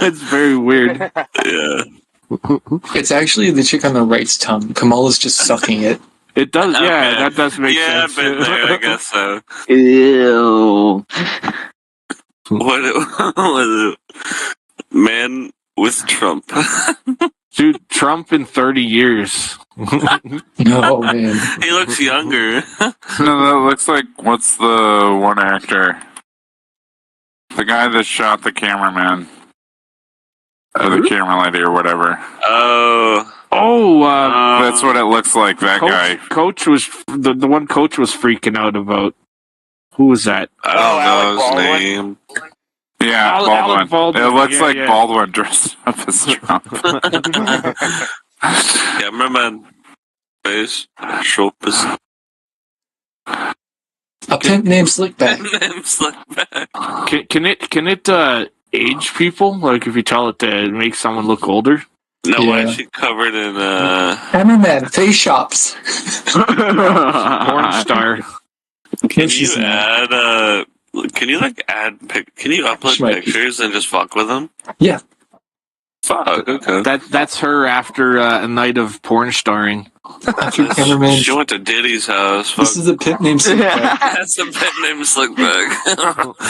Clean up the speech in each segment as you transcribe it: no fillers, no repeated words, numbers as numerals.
It's very weird. Yeah. It's actually the chick on the right's tongue. Kamala's just sucking it. It does, Okay. yeah, that does make Yeah, sense. I've been there, I guess so. Ew. What was it? Man with Trump. Dude, Trump in 30 years. No, man. He looks younger. No, that looks like, what's the one actor? The guy that shot the cameraman. Or the camera lady or whatever. That's what it looks like, that guy. Coach was, the one Coach was freaking out about. Who was that? I don't know his Baldwin. name. Yeah, Alec Baldwin. It looks like yeah. Baldwin dressed up as Trump. Yeah, remember face, shoulders. A pimp named Slickback. Name's like that. Can it age people? Like if you tell it to make someone look older? No, why Yeah. is she covered in Cameraman, face shops. Porn star. Can She's you not. add can you like can you upload She might be. pictures and just fuck with them? Yeah. Fuck, okay. That's her after a night of porn starring. After cameraman. She went to Diddy's house. Fuck. This is a pimp named Slickback. That's a pet name Slickback.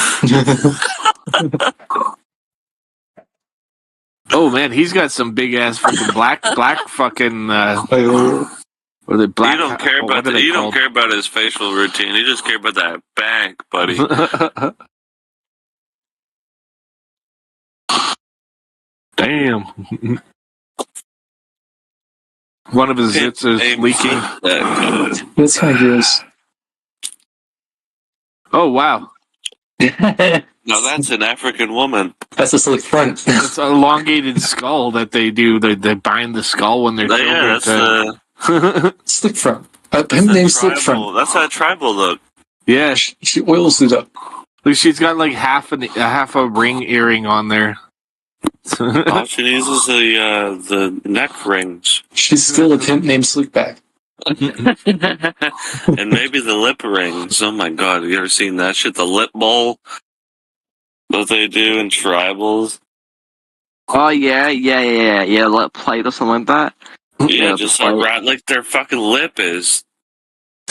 Oh man, he's got some big ass fucking black fucking Oh, or the black. You don't care about you don't care about his facial routine. You just care about that bank, buddy. Damn. One of his zits is leaking. that's kind of gross. Oh wow. No, that's an African woman. That's a slick front. It's an elongated skull that they do. They bind the skull when they're Yeah, children. that's Slick front. A pimp named Slick front. That's a tribal look. yeah, She oils it up. she's got like half a ring earring on there. All she needs is the neck rings. She's still a pimp named Slickback. And maybe the lip rings. Oh my god, have you ever seen that shit? The lip bowl that they do in tribals? Oh yeah, lip plate or something like that. Yeah, just like right like their fucking lip is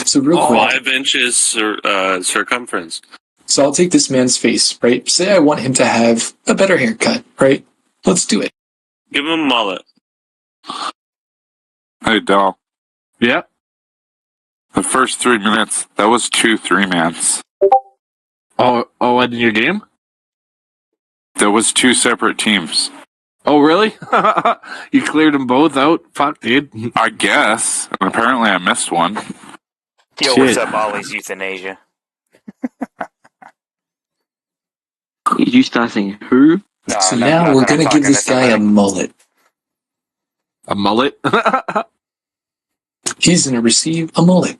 So real quick. 5 inches circumference. So I'll take this man's face, right? Say I want him to have a better haircut, right? Let's do it. Give him a mullet. Hey, Dal. Yeah. The first 3 minutes, that was 2 3-mans. Oh, in your game? That was 2 separate teams. Oh, really? You cleared them both out? Fuck, dude. I guess. And apparently I missed one. Yo, Shit. what's up, Ollie's Euthanasia? You start saying who? No, So no, now not we're that I'm gonna give talking this to guy a somebody. mullet. A mullet? He's gonna receive a mullet.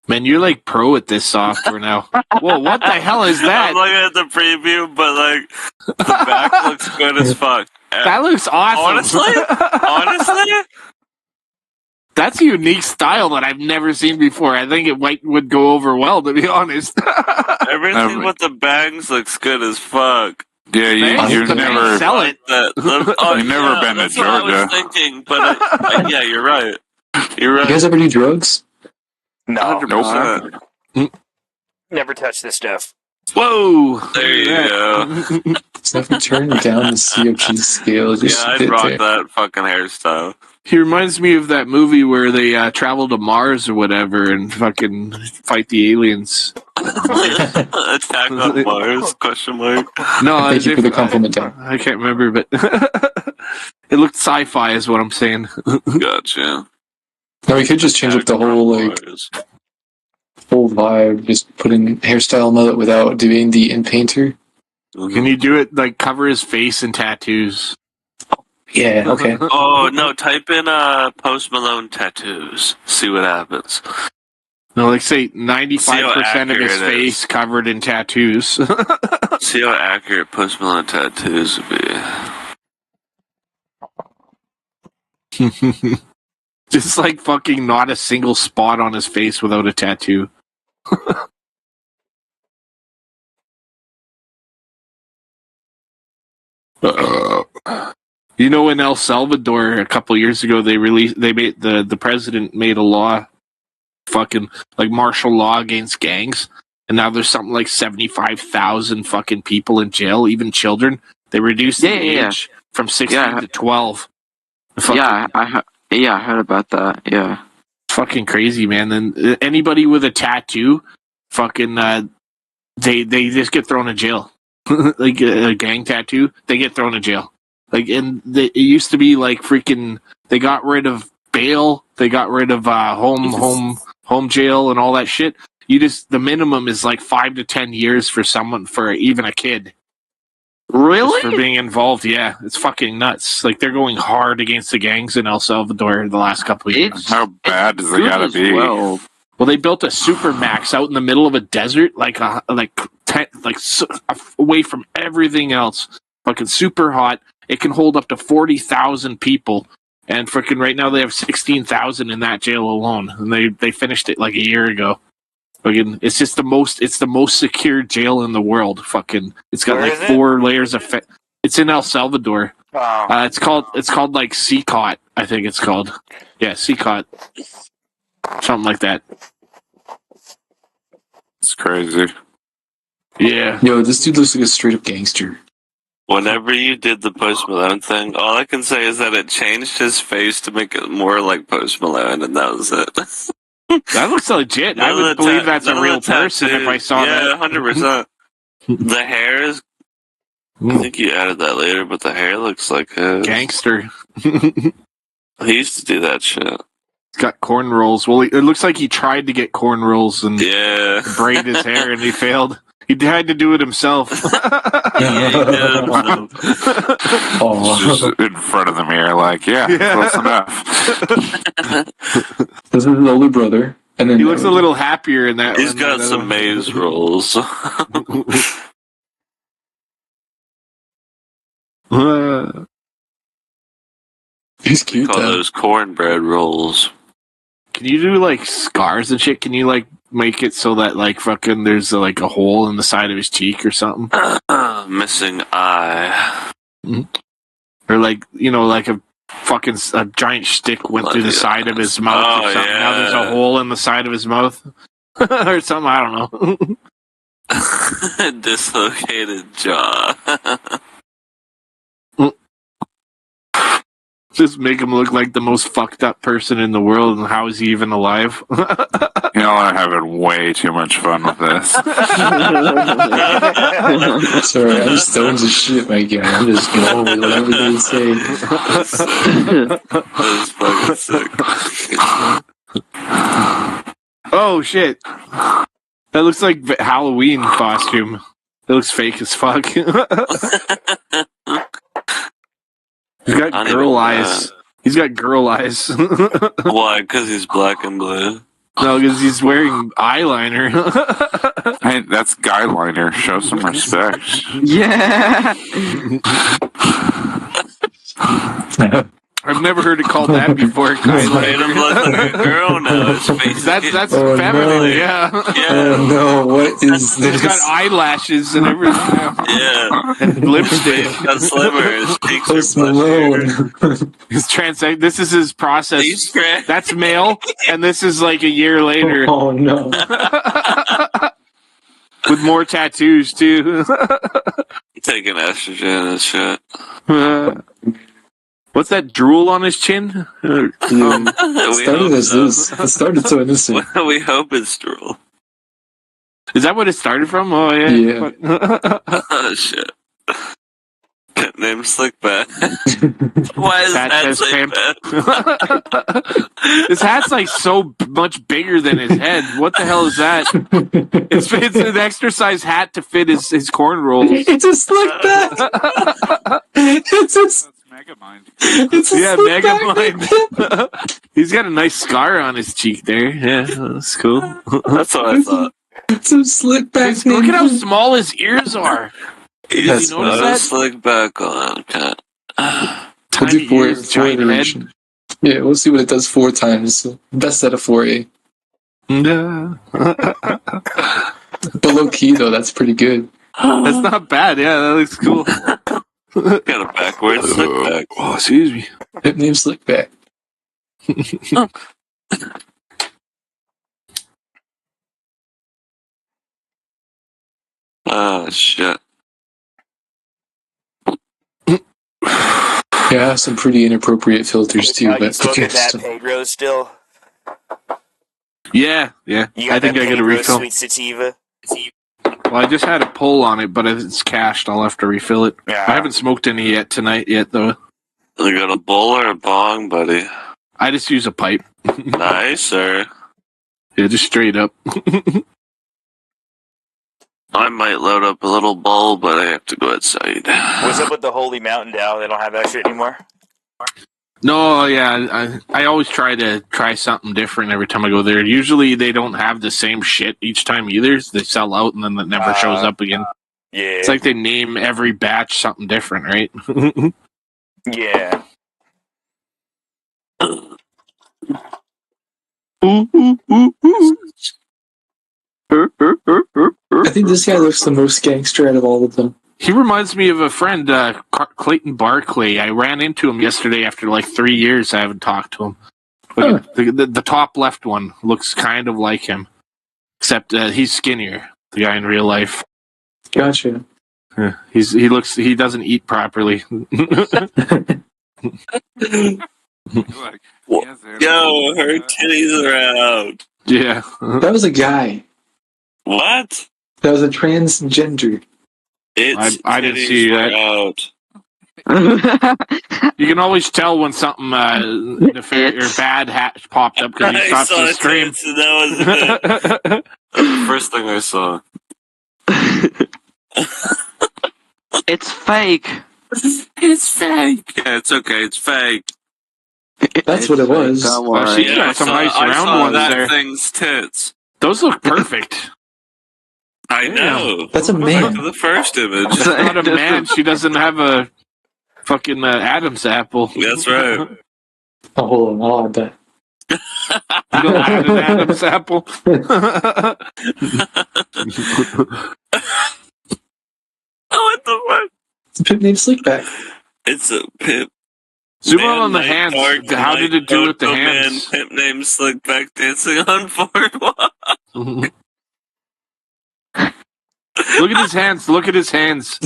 Man, you're like pro at this software now. Whoa, what the hell is that? I'm looking at the preview, but like the back looks good as fuck. That looks awesome. Honestly, That's a unique style that I've never seen before. I think it would go over well, to be honest. everything with the bangs looks good as fuck. Yeah, Thanks, you've but never... sell it. You've never been to that's what I Georgia. was thinking, but yeah, you're right. You're You right. guys ever do drugs? No, Nope. never touch this stuff. Whoa! There you go. So if you turn down the COP scale, just Yeah, I'd sit rock there. that fucking hairstyle. He reminds me of that movie where they travel to Mars or whatever and fucking fight the aliens. Attack on Mars? Question mark. No, Thank you for the compliment, Dan. I can't remember, but it looked sci-fi, is what I'm saying. Gotcha. Now we could just change up the whole whole vibe, just put in hairstyle mullet without doing the in painter. Can you do it like cover his face in tattoos? Yeah, okay. Oh no! Type in Post Malone tattoos. See what happens. No, like say 95% of his accurate it face covered in tattoos. See how accurate Post Malone tattoos would be. Just like fucking not a single spot on his face without a tattoo. You know, in El Salvador a couple years ago, the president made a law, fucking like martial law against gangs, and now there's something like 75,000 fucking people in jail, even children. They reduced the age from 16 to 12. Yeah, I heard about that. Yeah, fucking crazy, man. And anybody with a tattoo, fucking, they just get thrown in jail. Like a gang tattoo, they get thrown in jail. Like, and it used to be like freaking. They got rid of bail. They got rid of home jail and all that shit. The minimum is like 5 to 10 years for someone, for even a kid. really? Just for being involved, yeah, it's fucking nuts. Like, they're going hard against the gangs in El Salvador the last couple of years. How bad does it gotta be? Well, they built a supermax out in the middle of a desert, away from everything else. Fucking super hot. It can hold up to 40,000 people, and freaking right now they have 16,000 in that jail alone, and they finished it like a year ago. Fucking, it's just the most secure jail in the world. Fucking, it's got Where like is 4 layers of. It's in El Salvador. Oh. It's called like Seacot, I think it's called. Yeah, Seacot, something like that. It's crazy. Yeah. Yo, this dude looks like a straight up gangster. Whenever you did the Post Malone thing, all I can say is that it changed his face to make it more like Post Malone, and that was it. That looks legit. I would believe that's a real person if I saw that. Yeah, 100%. The hair is. I think you added that later, but the hair looks like his. Gangster. He used to do that shit. He's got cornrows. Well, it looks like he tried to get cornrows and braid his hair, and he failed. He had to do it himself. Yeah, he did it himself. Just in front of the mirror, like, close enough. This is his older brother, and then he looks a little happier in that. He's got some maze rolls. He's cute. Call those cornbread rolls. Can you do like scars and shit? Can you like make it so that like fucking there's like a hole in the side of his cheek or something? Missing eye. Mm-hmm. Or like, you know, like a giant stick went through the side of his mouth or something. Yeah. Now there's a hole in the side of his mouth or something. I don't know. Dislocated jaw. Just make him look like the most fucked up person in the world, and how is he even alive? Y'all are having way too much fun with this. Sorry, I'm stoned as shit, my guy. I'm just going with whatever they say. That's fucking sick. Oh shit! That looks like Halloween costume. It looks fake as fuck. He's got girl eyes. He's got girl eyes. Why? Because he's black and blue. No, because he's wearing eyeliner. Hey, that's guy liner. Show some respect. Yeah. I've never heard it called that before. Made him look like a girl now. His face That's Oh, feminine, no. yeah. Oh no, what is He's this? got eyelashes and everything. Yeah. And lipstick. Got slimmer. His cheeks Post are Malone. His this is his process. He's cracked. That's male, and this is like a year later. Oh no. With more tattoos, too. Taking estrogen and shit. What's that drool on his chin? Dude, it started as this. It started so innocent. We hope it's true. Is that what it started from? Oh, yeah. Yeah. Oh, shit. Name Slickback. Why is That that says Slickback? His hat's like so much bigger than his head. What the hell is that? It's an exercise hat to fit his cornrows. It's a slick back. That's Megamind. It's a Yeah, slick Megamind. He's got a nice scar on his cheek there. Yeah, that's cool. That's what I thought. It's a slick back. Look at how small his ears are. He's you notice got that? a Slickback on. Cat. We'll do Tiny four ears, giant head. iteration. Yeah, we'll see what it does 4 times. Best out of 4A. But low key though, that's pretty good. That's not bad. Yeah, that looks cool. Got a backwards slick back. Oh, excuse me. Pip name Slickback. Oh, shit. Yeah, some pretty inappropriate filters too, You but smoking that Pedro still? Yeah. You got I think that I got a Pedro refill. sweet sativa? Well, I just had a pull on it, but it's cached. I'll have to refill it. Yeah. I haven't smoked any yet tonight though. You got a bowl or a bong, buddy? I just use a pipe. Nice, sir. Yeah, just straight up. I might load up a little bowl, but I have to go outside. What's up with the Holy Mountain Dow? They don't have that shit anymore? No, yeah, I always try something different every time I go there. Usually they don't have the same shit each time either. They sell out and then it never shows up again. Yeah. It's like they name every batch something different, right? Yeah. I think this guy looks the most gangster out of all of them. He reminds me of a friend, Clayton Barclay. I ran into him yesterday after like 3 years. I haven't talked to him. Huh. The top left one looks kind of like him, except he's skinnier. The guy in real life. Gotcha. He doesn't eat properly. Like, Yo, her titties are out. Yeah. That was a guy. What? That was a transgender. It's I didn't titties see were that. out. You can always tell when something or bad popped up because he I stops saw the stream. tits, and that was it. The first thing I saw. It's fake. It's fake. Yeah, it's okay. It's fake. That's what it was. Don't Well, worry. she's got some nice I round saw ones that there. thing's tits. Those look perfect. I know. That's a Look man. at the first image. She's not a man. She doesn't have a fucking Adam's apple. That's right. Oh, hold on, I'll add that. You don't have an Adam's apple. What the fuck? It's a pimp named Slickback. It's a pimp. Zoom Man, out on the Night hands. Dark, How did it do with the Night hands? Man, pimp named Slickback dancing on boardwalk. Look at his hands. Look at his hands.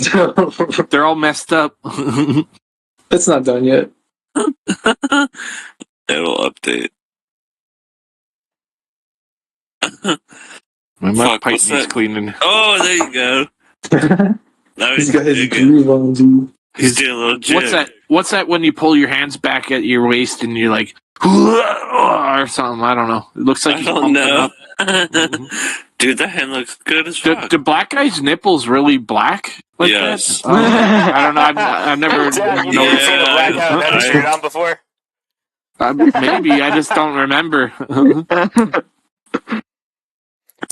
They're all messed up. That's not done yet. It'll update. My Fuck, pipe what's needs that? cleaning. Oh, there you go. Now He's got his digging. groove on, dude. He's doing a little jig. What's that when you pull your hands back at your waist and you're like, or something? I don't know. It looks like I he's don't pumping know. up. Dude, that hand looks good as fuck. Do black guys' nipples really black like Yes. that? I don't know. I've never Zach, you noticed. never seen a black guy without a shirt on before? Maybe I just don't remember.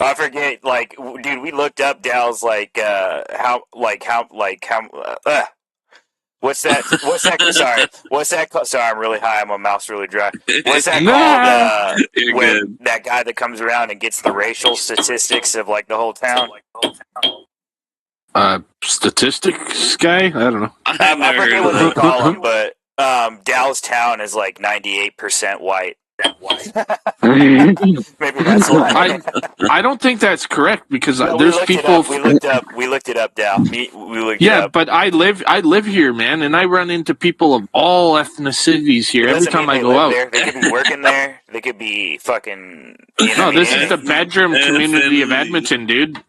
I forget, like, dude, we looked up Dow's, what's that, sorry, I'm really high, my mouth's really dry. What's that called, You're when good. that guy that comes around and gets the racial statistics of, like, the whole town? Statistics guy? I don't know. I forget what they call him, but Dow's town is, like, 98% white. Maybe that's why. I don't think that's correct because No, there's people. We looked it up, Dow. We looked it Yeah, up. but I live here, man, and I run into people of all ethnicities here every Doesn't time mean I they go live out. there. They could be working there. They could be fucking. No, this is the Eth- bedroom community of ethnicity. Edmonton, dude.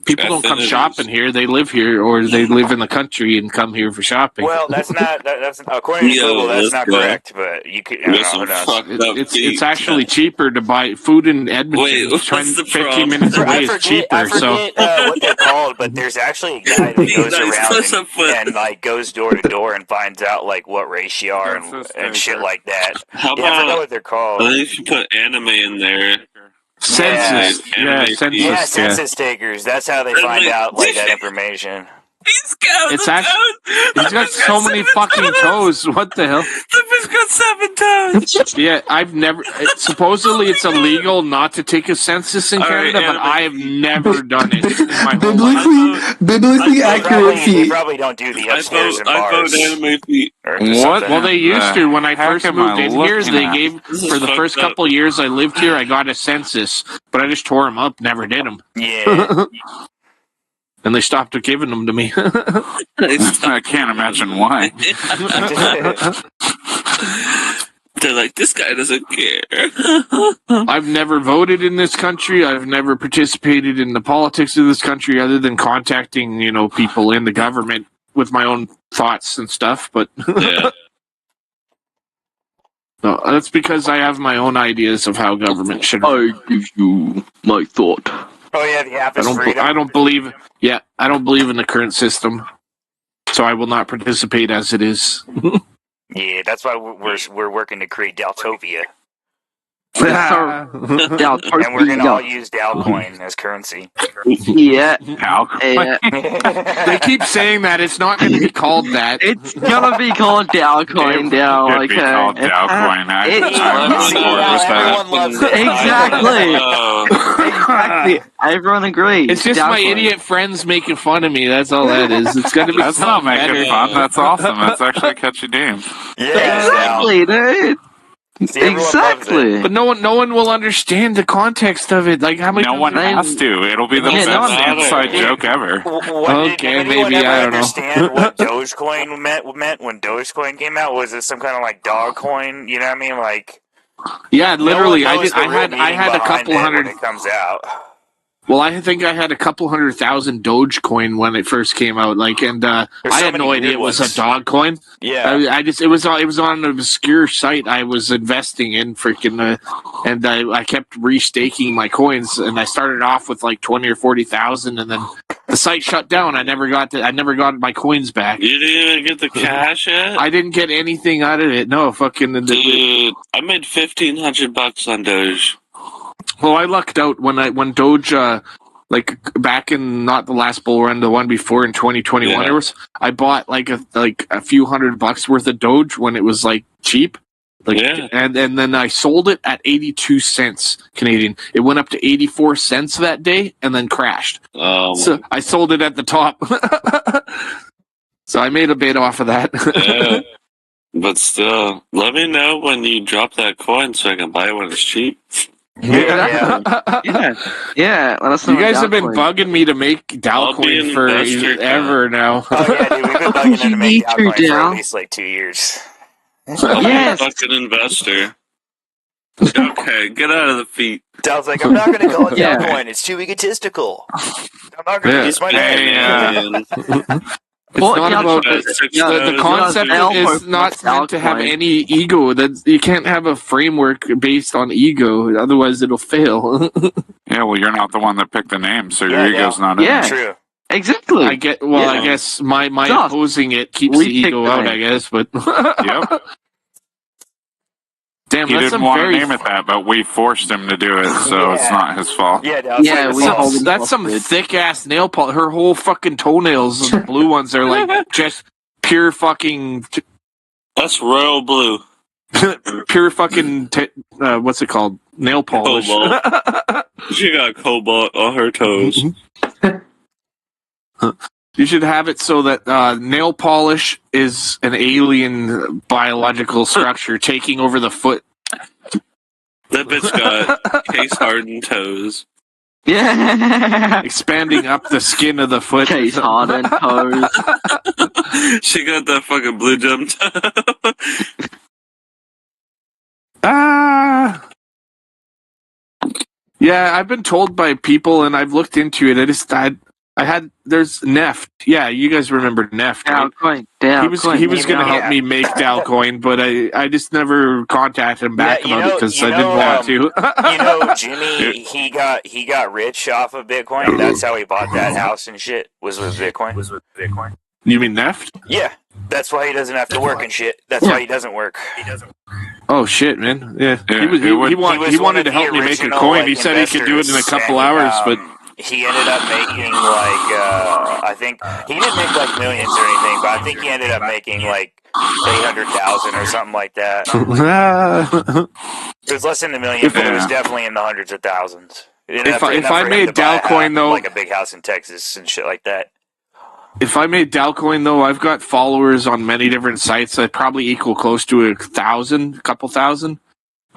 People don't come Affinities. shopping here; they live here, or they live in the country and come here for shopping. Well, that's not. That's according to Yo, Google. That's let's not go. correct. But you could. I We don't got know. some Who knows? fucked up It's feet. actually cheaper to buy food in Edmonton. Wait, what's the 15 problem? minutes away I is forget cheaper. So what they're called, but there's actually a guy that goes Nice push up foot. around and like goes door to door and finds out like what race you are and shit like that. How Yeah, I forgot about what they're called. I think you should put anime in there. census, Yeah. census, Yeah, yeah. census takers. That's how they find out like that information. He's got It's the actually- toes. He's got so many fucking toes. What the hell? The fish got 7 times. Yeah, I've never. Supposedly, it's illegal not to take a census in All right, Canada, but anime I have feet. never done it in my whole life. Biblically They accurate they feet. probably don't do the I upstairs vote and bars. anime feet. Or What? something. Well, they used to. When I heck first am I moved in here, looking they at? gave This is for the first fucked up. couple years I lived here. I got a census, but I just tore them up. Never did them, Yeah. and they stopped giving them to me. I can't imagine why. They're like, this guy doesn't care. I've never voted in this country. I've never participated in the politics of this country, other than contacting people in the government with my own thoughts and stuff. But Yeah. no, that's because I have my own ideas of how government should. I give you my thought. Oh yeah, the app is freedom. I don't believe. Yeah, I don't believe in the current system, so I will not participate as it is. Yeah, that's why we're working to create Daltovia, Yeah, and we're gonna all use Dalcoin as currency. yeah. How? They keep saying that it's not going to be called that. It's gonna be called Dalcoin now. It'd be called Dalcoin. Everyone loves it. Exactly. Oh. Exactly. Everyone agrees. It's just my Dalcoin. idiot friends making fun of me. That's all that is. It's going to be. That's not something making better. fun. That's awesome. That's actually a catchy name. Yeah, Exactly, dude. See, everyone loves it. Exactly. But no one will understand the context of it. Like how many? No one has to. It'll be the Yeah, no best one- inside joke ever. Okay, Did anyone maybe, ever I don't know. understand what Dogecoin meant when Dogecoin came out? Was it some kind of like dog coin? You know what I mean? Like Yeah, literally. no one knows the real I had a meaning couple behind it hundred. when it comes out. Well, I think I had a couple 100,000 Dogecoin when it first came out. Like, and I There's so had many no idea weird it was ones. a dog coin. Yeah. It was on an obscure site I was investing in, freaking, and I kept restaking my coins, and I started off with like 20 or 40,000, and then the site shut down. I never got my coins back. You didn't even get the cash yet? I didn't get anything out of it. No, fucking. Dude, I made $1,500 on Doge. Well, I lucked out when Doge, like back in not the last bull run, the one before in 2021, Yeah. I bought like a few $100 worth of Doge when it was like cheap. Like, Yeah. and then I sold it at 82 cents Canadian. It went up to 84 cents that day and then crashed. So I sold it at the top. So I made a bit off of that. Yeah. But still, let me know when you drop that coin so I can buy it when it's cheap. Yeah. Yeah. Let us know. You guys have been Dalcoin. bugging me to make I'll be Dalcoin an for investor, ever now. Oh yeah, dude, we've been bugging them to make You need your Dalcoin for Dal. at least like 2 years. I'll Yes. be a fucking investor. Okay, get out of the feet. Dal's like, I'm not going to call it Yeah. Dalcoin. It's too egotistical. I'm not going to Yeah. use my Hey, name. It's Well, not yeah, about yeah, the concept Dalcoin is not plus meant to have Dalcoin. any ego. That you can't have a framework based on ego, otherwise it'll fail. Yeah, well, you're not the one that picked the name, so Yeah, your ego's not in Yeah. it. True. Exactly. I get. Well, I Yeah. guess my Just opposing it keeps we the ego picked the out. name. I guess, but Yep. damn, He that's didn't some want to very name it that, but we forced him to do it, so it's Yeah. not his fault. Yeah, Dal's Yeah, like, we that's hold him that's some hostage. thick ass nail polish. Her whole fucking toenails, the blue ones, are like just pure fucking. That's royal blue. Pure fucking what's it called? Nail polish. Cobalt. She got cobalt on her toes. You should have it so that nail polish is an alien biological structure taking over the foot. That bitch got case hardened toes. Yeah. Expanding up the skin of the foot. Case hardened toes. She got that fucking blue gem toe. Ah. Yeah, I've been told by people, and I've looked into it. There's Neft. Yeah, you guys remember Neft, right? Dalcoin. He was going to Yeah. help me make Dalcoin, but I just never contacted him back Yeah, about it because I didn't know, want to. You know, Jimmy, he got rich off of Bitcoin. That's how he bought that house and shit. Was with Bitcoin. You mean Neft? Yeah, that's why he doesn't have to work and shit. That's why he doesn't work. Oh shit, man! Yeah, Yeah, he He was wanted to one help of me the make a original, coin. like, He said he could do it in a investors, couple and, hours, but he ended up making like I think he didn't make like millions or anything, but I think he ended up making like 800,000 or something like that. It was less than $1 million, but it was definitely in the hundreds of thousands. If I made Dalcoin though, like a big house in Texas and shit like that. If I made Dalcoin though, I've got followers on many different sites that probably equal close to 1,000, a couple thousand.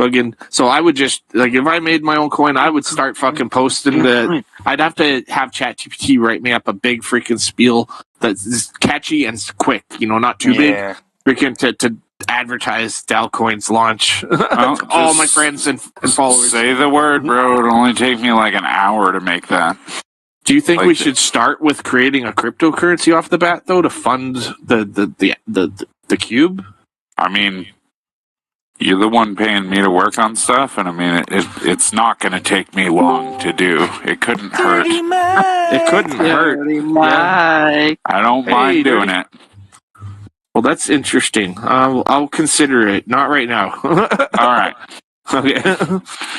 Again, so I would just like if I made my own coin, I would start fucking posting the. I'd have to have ChatGPT write me up a big freaking spiel that's catchy and quick. Not too big. Freaking to advertise Dalcoin's launch. Well, all my friends and followers. Say the word, bro. It'll only take me like an hour to make that. Do you think we should start with creating a cryptocurrency off the bat though to fund the cube? I mean, you're the one paying me to work on stuff, and I mean, it's not going to take me long to do. It couldn't hurt. It couldn't hurt. Yeah. I don't mind doing it. Well, that's interesting. I'll consider it. Not right now. All right. Okay.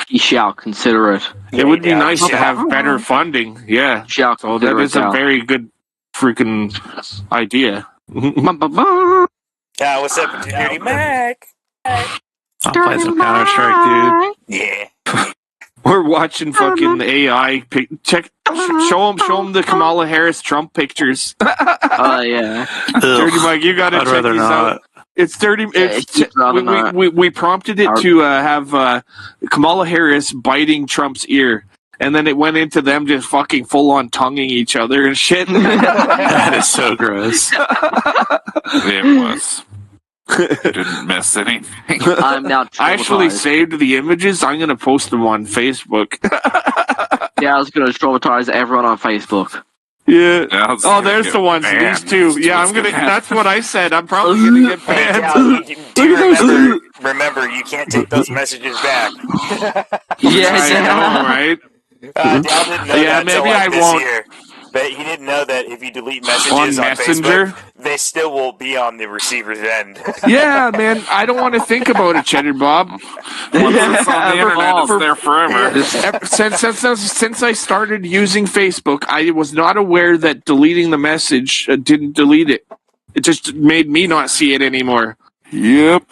You shall consider it. It would be nice to have better funding. Yeah. Shall So that is a very good freaking idea. Yeah, what's up, Dirty Mac? I'll play some Counter-Strike, dude. Yeah. We're watching fucking AI. Show them the Kamala Harris Trump pictures. Oh, yeah. Dirty Mike, you gotta I'd check rather these not. out. It's dirty. Yeah, We prompted it to have Kamala Harris biting Trump's ear, and then it went into them just fucking full on tonguing each other and shit. That is so gross. It was. Didn't miss anything. I'm now I actually traumatized. saved the images. I'm gonna post them on Facebook. Yeah, I was going to traumatize everyone on Facebook. Yeah. That's Oh, there's the ones. banned. These two. Yeah, I'm gonna. That's what I said. I'm probably gonna get Hey, banned. Dal, do you remember, you can't take those messages back. Yes, I know, right? Dal didn't know Yeah, that maybe till, like, I this won't. year. But he didn't know that if you delete messages on Messenger? Facebook, they still will be on the receiver's end. Yeah, man. I don't want to think about it, Cheddar Bob. Once it's on the internet, it's there forever. Since I started using Facebook, I was not aware that deleting the message didn't delete it. It just made me not see it anymore. Yep.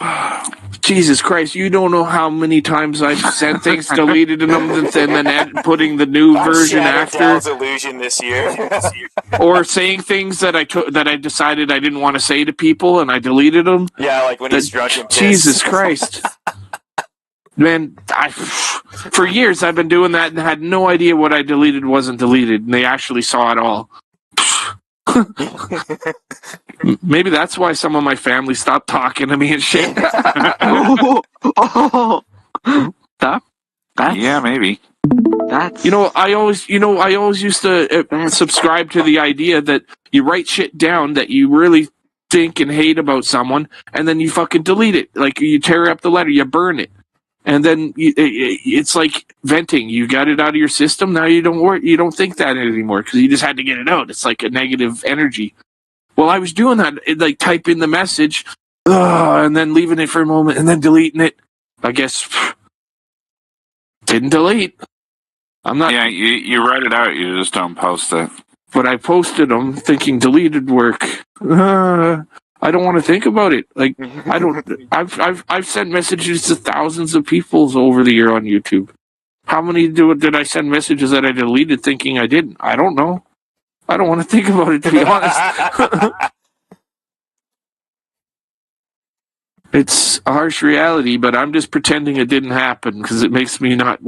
Jesus Christ, you don't know how many times I've sent things, deleted them, and then putting the new version after. Dal's illusion this year. Or saying things that I decided I didn't want to say to people, and I deleted them. Yeah, like when he's drunk and pissed. Jesus Christ. Man, for years I've been doing that and had no idea what I deleted wasn't deleted, and they actually saw it all. Maybe that's why some of my family stopped talking to me and shit. Yeah, maybe. That's I always used to subscribe to the idea that you write shit down that you really think and hate about someone, and then you fucking delete it. Like you tear up the letter, you burn it, and then it's like venting. You got it out of your system. Now you don't think that anymore because you just had to get it out. It's like a negative energy. Well, I was doing that, like type in the message, and then leaving it for a moment, and then deleting it. I guess didn't delete. I'm not. Yeah, you write it out. You just don't post it. But I posted them thinking deleted work. I don't want to think about it. Like I don't. I've sent messages to thousands of people over the year on YouTube. How many did I send messages that I deleted thinking I didn't? I don't know. I don't want to think about it, to be honest. It's a harsh reality, but I'm just pretending it didn't happen because it makes me not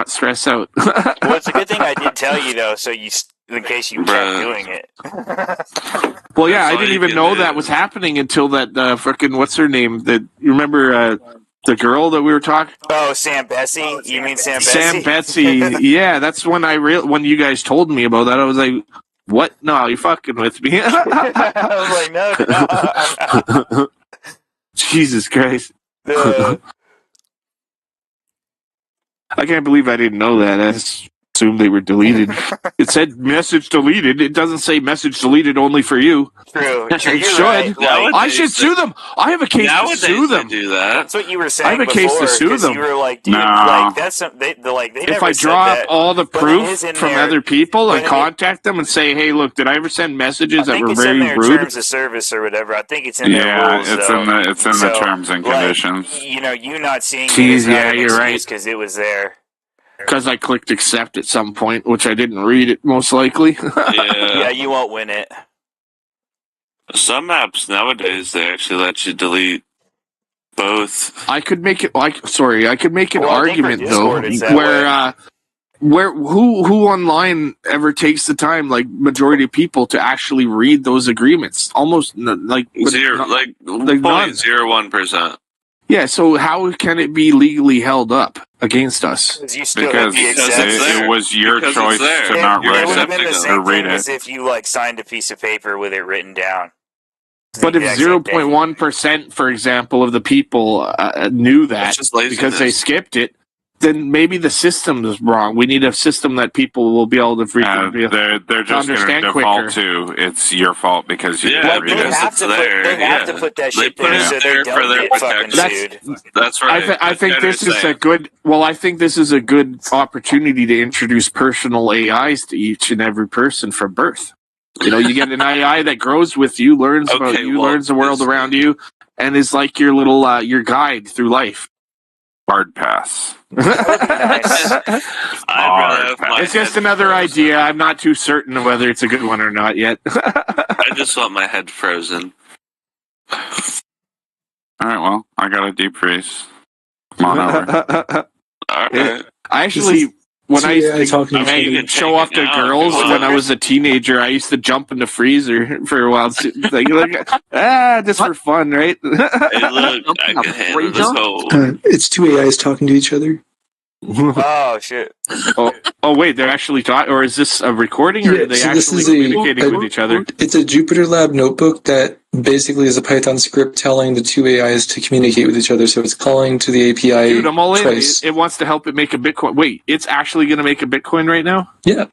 stress out. Well, it's a good thing I did tell you, though, so in case you kept doing it. Well, yeah, That's I all didn't you even can know do. that was happening until that frickin' what's her name? That you remember the girl that we were talking? Oh, Sam Betsy? You mean Sam Betsy? Sam Betsy. Yeah, that's when when you guys told me about that. I was like, "What? No, you're fucking with me." I was like, no. Jesus Christ! I can't believe I didn't know that. assumed they were deleted. It said message deleted. It doesn't say message deleted only for you. True. It You're should. right. Like, I should sue them. I have a case to sue them. Do that. that's what you were saying I have a case before, to sue 'cause them. You were like, dude, No. like that's they never If I said draw that. up all the But it proof is in from their- other people and but it- contact them and say, hey, look, did I ever send messages that I think were it's very in their rude? terms of service or whatever. I think it's in their Yeah, rules. it's though. in the So, terms and like, conditions. you know, you not seeing Jeez, it is not yeah, an you're excuse right. because it was there. Because I clicked accept at some point, which I didn't read it, most likely. Yeah, you won't win it. Some apps nowadays they actually let you delete both. I could make it I could make an Well, I think for argument though, Discord it's that where who online ever takes the time, like majority of people, to actually read those agreements? Almost like Zero, like none. 0.01%. Yeah, so how can it be legally held up against us? Because you still Because have the it's exemption. there. it was your Because it's choice there. to not It write would have been the it or same read thing as it. if you like signed a piece of paper with it written down. It's But the if exact same thing. 0.1%, for example, of the people knew that It's just laziness. because they skipped it, then maybe the system is wrong. We need a system that people will be able to freaking They're just going to understand default quicker. to it's your fault because you Yeah, didn't Like, read they it. have to put, there, they have to yeah. put that They shit put there it so there they for don't their get fucking protection. sued. That's right. I think That's this is saying. a good. Well, I think this is a good opportunity to introduce personal AIs to each and every person from birth. You know, you get an AI that grows with you, learns about Okay, you, well, learns the world it's- around you, and is like your little your guide through life. Hard pass. That would be nice. I'd rather have my It's just head another frozen. idea. I'm not too certain of whether it's a good one or not yet. I just want my head frozen. All right, well, I got a deep freeze. Come on over. All Yeah. right. I actually, when I Yeah, used talking to to you hang, can show take off it to now if girls you want. when I was a teenager, I used to jump in the freezer for a while, just for fun, right? Hey, look, I can handle this whole. It's two AIs talking to each other. Oh shit! Oh, wait, they're actually talking, or is this a recording, or are they so this actually is communicating with each other? It's a Jupyter Lab notebook that basically is a Python script telling the two AIs to communicate with each other. So it's calling to the API Dude, I'm all in. twice. It wants to help it make a Bitcoin. Wait, it's actually going to make a Bitcoin right now? Yeah.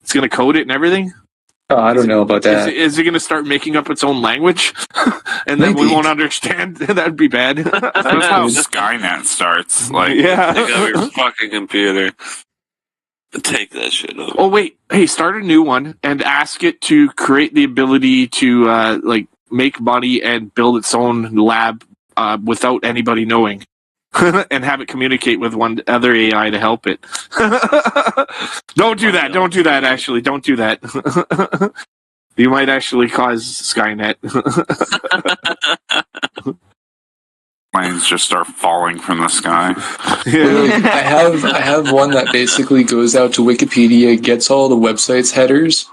It's going to code it and everything? Oh, I don't know about that. Is it going to start making up its own language? And then we Maybe. won't understand? That'd be bad. That's how Skynet starts. Like, Yeah. Take out your fucking computer. Take that shit over. Oh, wait. Hey, start a new one and ask it to create the ability to, make money and build its own lab without anybody knowing. And have it communicate with one other AI to help it. Don't do that. Don't do that, actually. Don't do that. You might actually cause Skynet. planes just start falling from the sky. Like, I have one that basically goes out to Wikipedia, gets all the website's headers,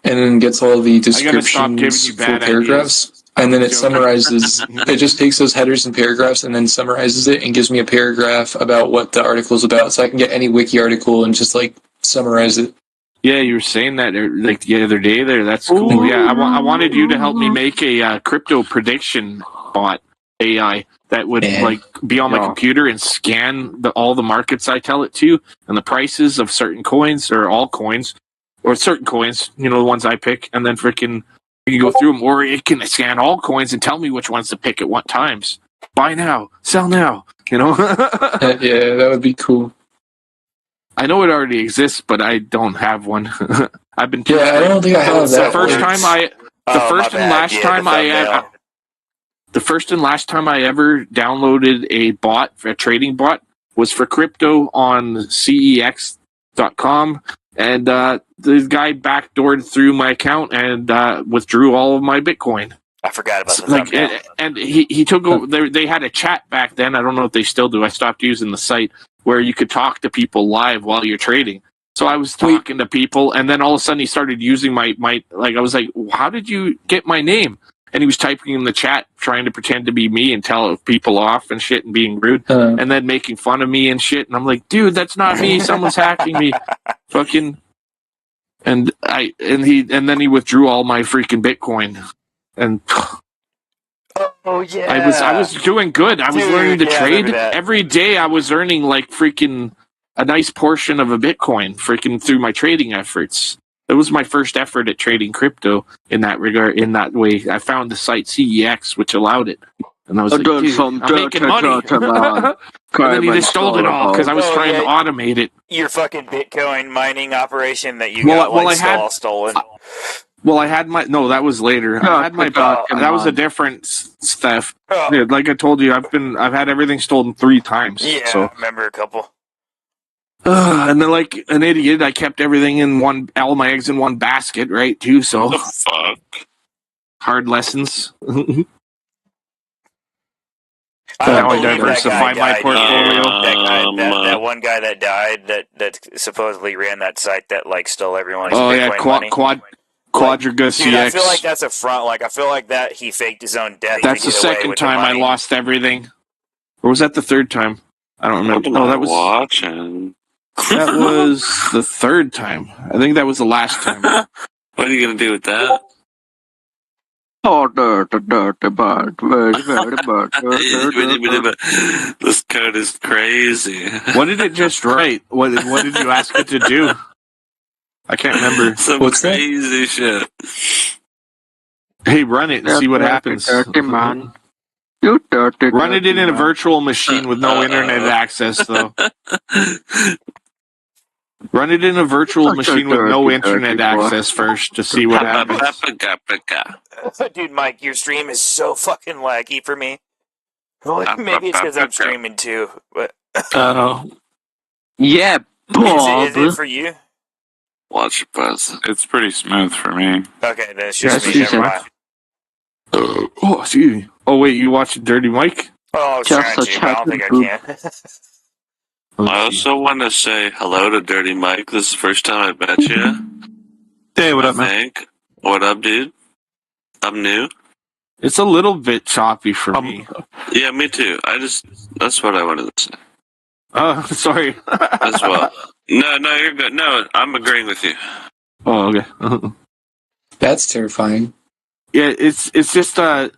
and then gets all the gotta stop giving descriptions you for bad paragraphs. And then it summarizes. It just takes those headers and paragraphs and then summarizes it and gives me a paragraph about what the article's about, so I can get any wiki article and just like summarize it. Yeah, you were saying that like the other day there. That's cool. Ooh. Yeah, I wanted you to help me make a crypto prediction bot AI that would Man. like be on my computer and scan all the markets I tell it to and the prices of certain coins or all coins or certain coins, you know, the ones I pick, and then freaking you can go through them, or it can scan all coins and tell me which ones to pick at what times. Buy now, sell now. You know. Yeah, that would be cool. I know it already exists, but I don't have one. I've been. Yeah, I don't think I have The that. first time I. The Oh, first my and bad. last Yeah, time the I. thumbnail. The first and last time I ever downloaded a bot, a trading bot, was for crypto on CEX.com, and the guy backdoored through my account and withdrew all of my Bitcoin. I forgot about the Like, thumbnail. and he took over. They had a chat back then. I don't know if they still do. I stopped using the site where you could talk to people live while you're trading. So I was talking to people, and then all of a sudden he started using my like. I was like, "How did you get my name?" And he was typing in the chat, trying to pretend to be me and tell people off and shit and being rude, and then making fun of me and shit. And I'm like, "Dude, that's not me. Someone's hacking me." Fucking. And then he withdrew all my freaking Bitcoin, and. Oh yeah. I was doing good. I was Dude, learning to yeah, I trade remember that. every day. I was earning like freaking a nice portion of a Bitcoin freaking through my trading efforts. It was my first effort at trading crypto in that regard. In that way, I found the site CEX, which allowed it, and I was like, dude, I'm making money. And then he just stole it all because I was trying to automate it. Your fucking Bitcoin mining operation that you got all stolen. Well, I had my that was later. I had my that was a different theft. Oh. Yeah, like I told you, I've had everything stolen 3 times. Yeah, so. I remember a couple. And then, like an idiot, I kept everything in all my eggs in one basket, right? Too. So What the fuck? hard lessons. Now I diversify my portfolio. That one guy that died that supposedly ran that site that like stole everyone's Bitcoin money. Quadriga CX. Dude, I feel like that's a front. Like I feel like that he faked his own death. That's the second time I lost everything. Or was that the third time? I don't remember. No, that was watching. That was the third time. I think that was the last time. What are you gonna do with that? This code is crazy. What did it just write? What did you ask it to do? I can't remember. Some crazy shit. Hey, run it and see what happens. Run it in a virtual machine with no internet access, though. Run it in a virtual machine with no internet access first to see what happens. Dude, Mike, your stream is so fucking laggy for me. Well, maybe it's because I'm streaming too. But yeah, Bob. Is it for you? Watch your buzz. It's pretty smooth for me. Okay, then it's just me. Never mind. Oh, excuse me. Oh, wait, you watching Dirty Mike? Oh, I was trying to, but I don't think I can. I also want to say hello to Dirty Mike. This is the first time I met you. Hey, what up, man? What up, dude? I'm new. It's a little bit choppy for me. Yeah, me too. That's what I wanted to say. Oh, sorry. As well. No, you're good. No, I'm agreeing with you. Oh, okay. That's terrifying. Yeah, it's just stop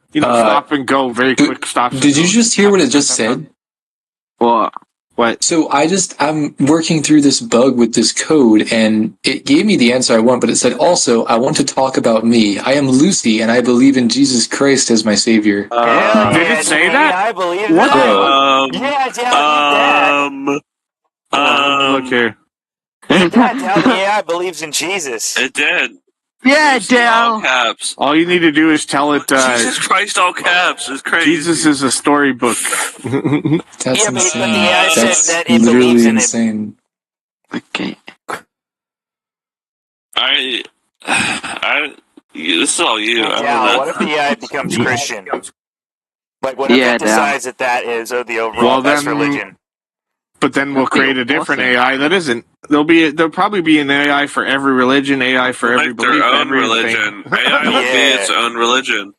and go, very quick stop. Did you just hear what it just said? What? So I'm working through this bug with this code, and it gave me the answer I want, but it said also, I want to talk about me. I am Lucy, and I believe in Jesus Christ as my savior. Did it say that? I believe What? that. Look here. The AI believes in Jesus. It did. Yeah, All Dale. caps. All you need to do is tell it. Jesus Christ, all caps. It's crazy. Jesus is a storybook. That's but insane. the AI said That's that it literally believes in it. insane. Okay. This is all you. Yeah, what if the AI becomes Christian? Like, what if it decides that is the overall best religion? But then we'll create a different AI that isn't. There'll probably be an AI for every religion, AI for every belief, their own everything. religion. AI will be its own religion.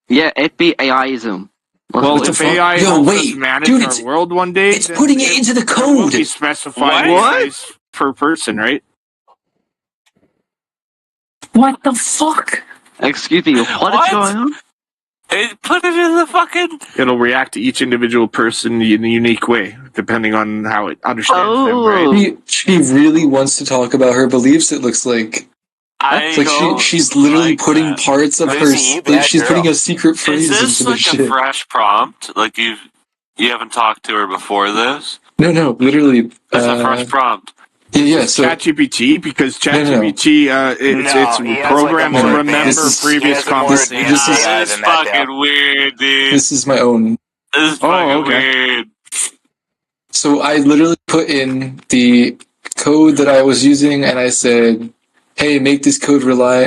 Yeah, it'd be AIism. Well, if AI helps us manage our world one day, it's putting it into the code. It will be specified AIs per person, right? What the fuck? Excuse me, what is going on? Put it in the fucking... It'll react to each individual person in a unique way, depending on how it understands them, right? She really wants to talk about her beliefs, it looks like. She's literally putting parts of her... she's putting a secret phrase into the shit. Is this like a fresh prompt? Like you haven't talked to her before this? No, literally. It's a fresh prompt. Yeah, so ChatGPT, because ChatGPT, it's programmed to remember previous conversations. This is fucking weird, dude. This is my own. This is fucking weird. So I literally put in the code that I was using, and I said, "Hey, make this code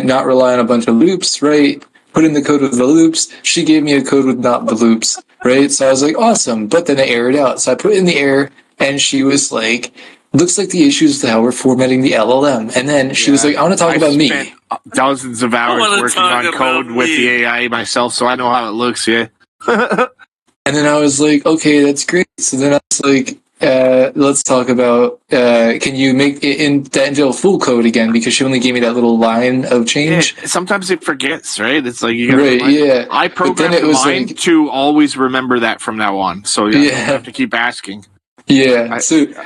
not rely on a bunch of loops, right?" Put in the code with the loops. She gave me a code with not the loops, right? So I was like, "Awesome!" But then I errored out. So I put in the error, and she was like, "Looks like the issue is how we're formatting the LLM." And then she was like, "I want to talk about me." Spent dozens of hours working on code with the AI myself, so I know how it looks, yeah. And then I was like, "Okay, that's great." So then I was like, let's talk about, can you make it into full code again? Because she only gave me that little line of change. Yeah, sometimes it forgets, right? It's like, you gotta yeah. I programmed mine to always remember that from now on. So you have to keep asking. Yeah.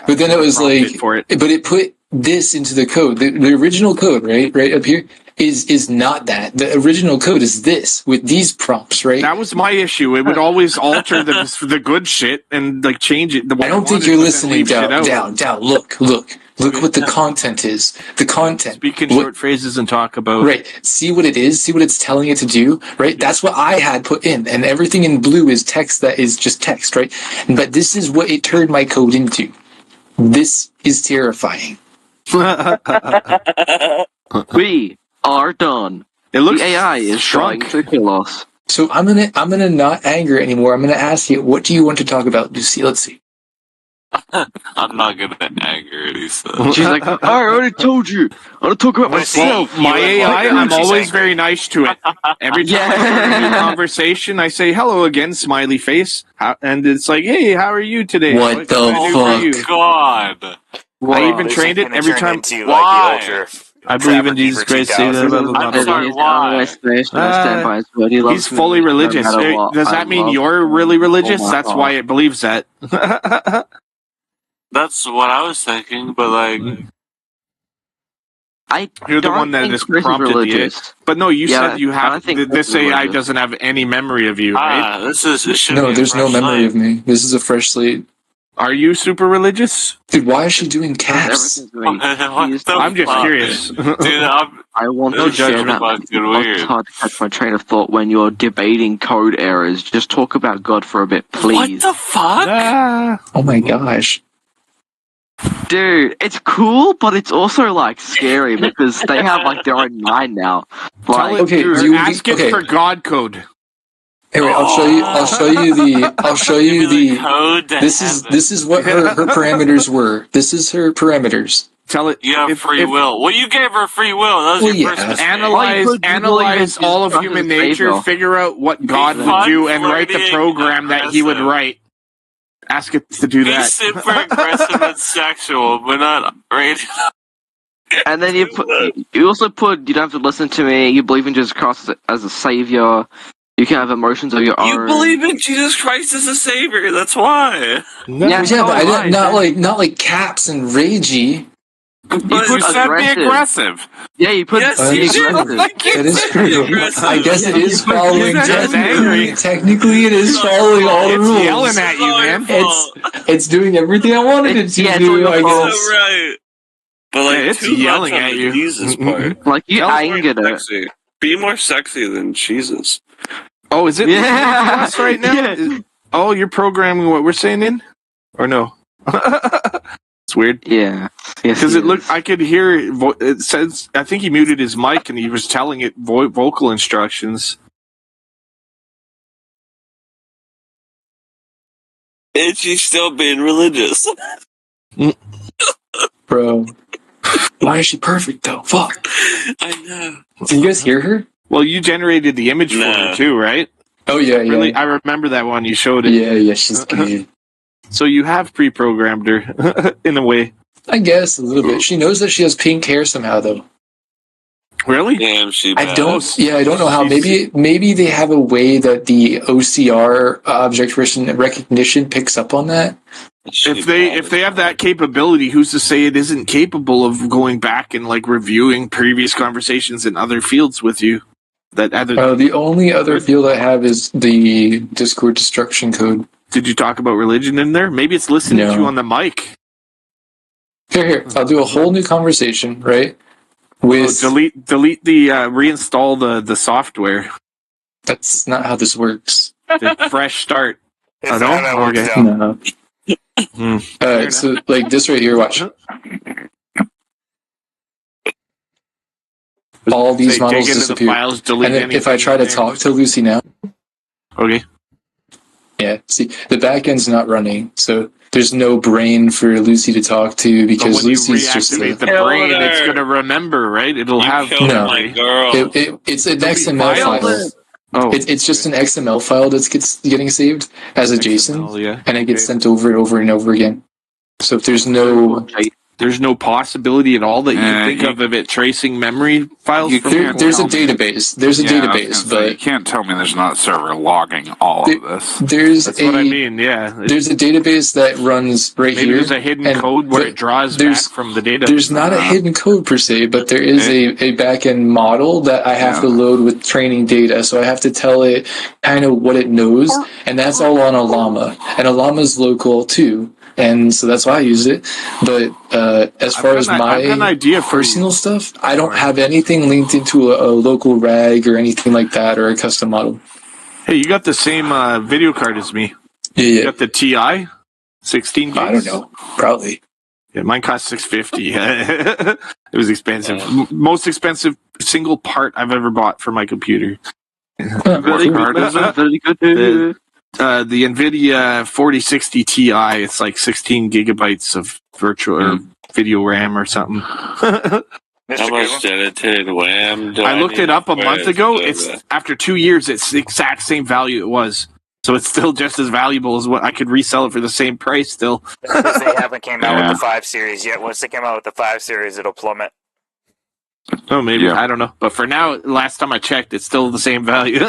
But then it was like, for it. but it put this into the code. The original code, right up here, is not that. The original code is this with these prompts, right? That was my issue. It would always alter the good shit and like change it. I don't think you're listening. Down. Look what the content is. The content. Speak in short phrases and talk about. Right. See what it is. See what it's telling it to do. Right. That's what I had put in, and everything in blue is text that is just text. Right. But this is what it turned my code into. This is terrifying. We are done. It looks the AI is trying shrunk. to kill us. So I'm gonna not anger anymore. I'm gonna ask you, what do you want to talk about, Lucy? Let's see. I'm not gonna anger it, he said. She's like, I already told you. I want to talk about myself. My AI, I'm She's always angry. very nice to it. Every time I start a new conversation, I say hello again, smiley face, and it's like, hey, how are you today? What the can I do for you?" God. I even This trained is it gonna every turn time. into, Why? Like, the ultra I believe in Trapper Jesus Keeper Christ. 2000. Blah, blah, blah, I'm blah. sorry, why? He's fully religious. Does that mean you're really religious? That's why it believes that. That's what I was thinking, but like, You're the one that has prompted the. But no, you said you have. This AI doesn't have any memory of you, right? this should No, be a there's no fresh memory slate. of me. This is a fresh slate. Are you super religious? Dude, why is she doing caps? What the I'm just fuck? curious. Dude, I'm I want No to share judgment. that. fucking It's weird. hard to catch my train of thought when you're debating code errors. Just talk about God for a bit, What please. the fuck? Oh my gosh. Dude, it's cool, but it's also like scary because they have like their own mind now. Tell Like, it, okay, dude, do you- ask it okay. for God code. Anyway, I'll show you Give me the code to this heaven. is what her parameters were. This is her parameters. Tell it. You have free will. Well, you gave her free will. That was Well, your yeah. first mistake. Analyze all of human nature, figure out what God would fun, do, and write the flirty, program that he would aggressive. write. Ask it to do Be that. super aggressive and sexual, but not rated. and then you also put, you don't have to listen to me. You believe in Jesus Christ as a savior. You can have emotions of your own. You believe in Jesus Christ as a savior. That's why. Yeah, Yeah, but I why, didn't, not like caps and ragey. But You said be aggressive. aggressive. Yeah, you put Yes, you you did. aggressive. That is true. aggressive. I guess it is following That's angry. technically it is following all the It's rules. yelling at you, man. It's doing everything I wanted it to Yeah, it's do, all I your fault. guess. So right. But like, Yeah, it's too yelling much on at the you. Jesus part. Like, you Tell us angered it. Sexy. Be more sexy than Jesus. Oh, is it Yeah. listening to us right now? Yeah. Oh, you're programming what we're saying in? Or no? It's weird. Yeah. Yes, Because he it looked, is. I could hear, it says, I think he muted his mic and he was telling it vocal instructions. And she's still being religious. Bro. Why is she perfect though? Fuck. I know. Did you guys hear her? Well, you generated the image for No. her too, right? Oh yeah, Really, yeah. I remember that one. You showed it. Yeah, she's good. So you have pre-programmed her in a way. I guess a little bit. She knows that she has pink hair somehow though. Really? Damn, she I bad. don't know how. Maybe they have a way that the OCR object recognition picks up on that. She If they have that capability, who's to say it isn't capable of going back and like reviewing previous conversations in other fields with you? That other The only other field I have is the Discord destruction code. did you talk about religion in there? Maybe it's listening to No. you on the mic. Here. I'll do a whole new conversation, right? With delete the reinstall the software. that's not how this works. The fresh start. It's Oh, not no? how that works, Okay. though. No. Hmm. Alright, so like this right here, watch. All these Say, models dig into the disappear. files, delete And then if I anything try to in there. talk to Lucy now, Okay. yeah, see, the back end's not running, so there's no brain for Lucy to talk to But because when you Lucy's just reactivate the Killed brain, her. it's going to remember, right? It'll You have killed No. my memory. girl. it's an Delete XML files? file. Oh, It's just an XML file that gets getting saved as a JSON, XML, yeah. and it gets Okay. sent over and over and over again. So if there's no, There's no possibility at all that you can think of it tracing memory files. There's a database. There's a database, but you can't tell me there's not a server logging all of this. That's what I mean. Yeah, there's a database that runs right maybe here. There's a hidden code where it draws back from the data. There's not a hidden code per se, but there is a backend model that I have to load with training data. So I have to tell it kind of what it knows, and that's all on a llama. And a llama's local too. And so that's why I use it. But as far as my personal stuff, I don't have anything linked into a local RAG or anything like that, or a custom model. Hey, you got the same video card as me. Yeah. You got the TI 16 gigs? I don't know. Probably. Yeah, mine cost $650. It was expensive. Most expensive single part I've ever bought for my computer. Very good. The NVIDIA 4060 Ti, it's like 16 gigabytes of virtual or video RAM or something. How much dedicated RAM do I looked it up a month ago. It's after 2 years, it's the exact same value it was. So it's still just as valuable as what I could resell it for the same price still. Because they haven't came out with the 5 series yet. Once they come out with the 5 series, it'll plummet. Oh, maybe. I don't know. But for now, last time I checked, it's still the same value.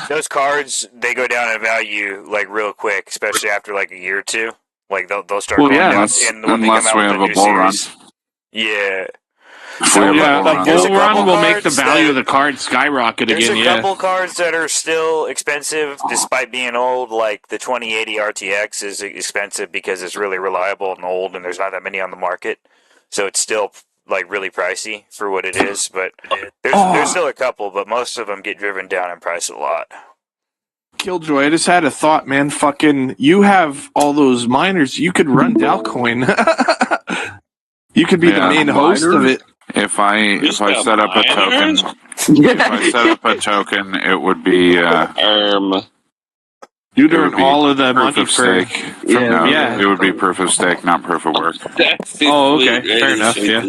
Those cards, they go down in value like real quick, especially after like a year or two. Like they'll start going down when they come out with the new series. Yeah. So the bull run will make the value of the card skyrocket again. There's a couple cards that are still expensive despite being old, like the 2080 RTX is expensive because it's really reliable and old and there's not that many on the market. So it's still like really pricey for what it is, but there's still a couple, but most of them get driven down in price a lot. Killjoy, I just had a thought, man. Fucking, you have all those miners. You could run Dalcoin. You could be the main host of it. If I set up a token, it would be You'd earn all of the money for stake. It would be proof of stake, not proof of work. Oh, okay, fair enough. Yeah.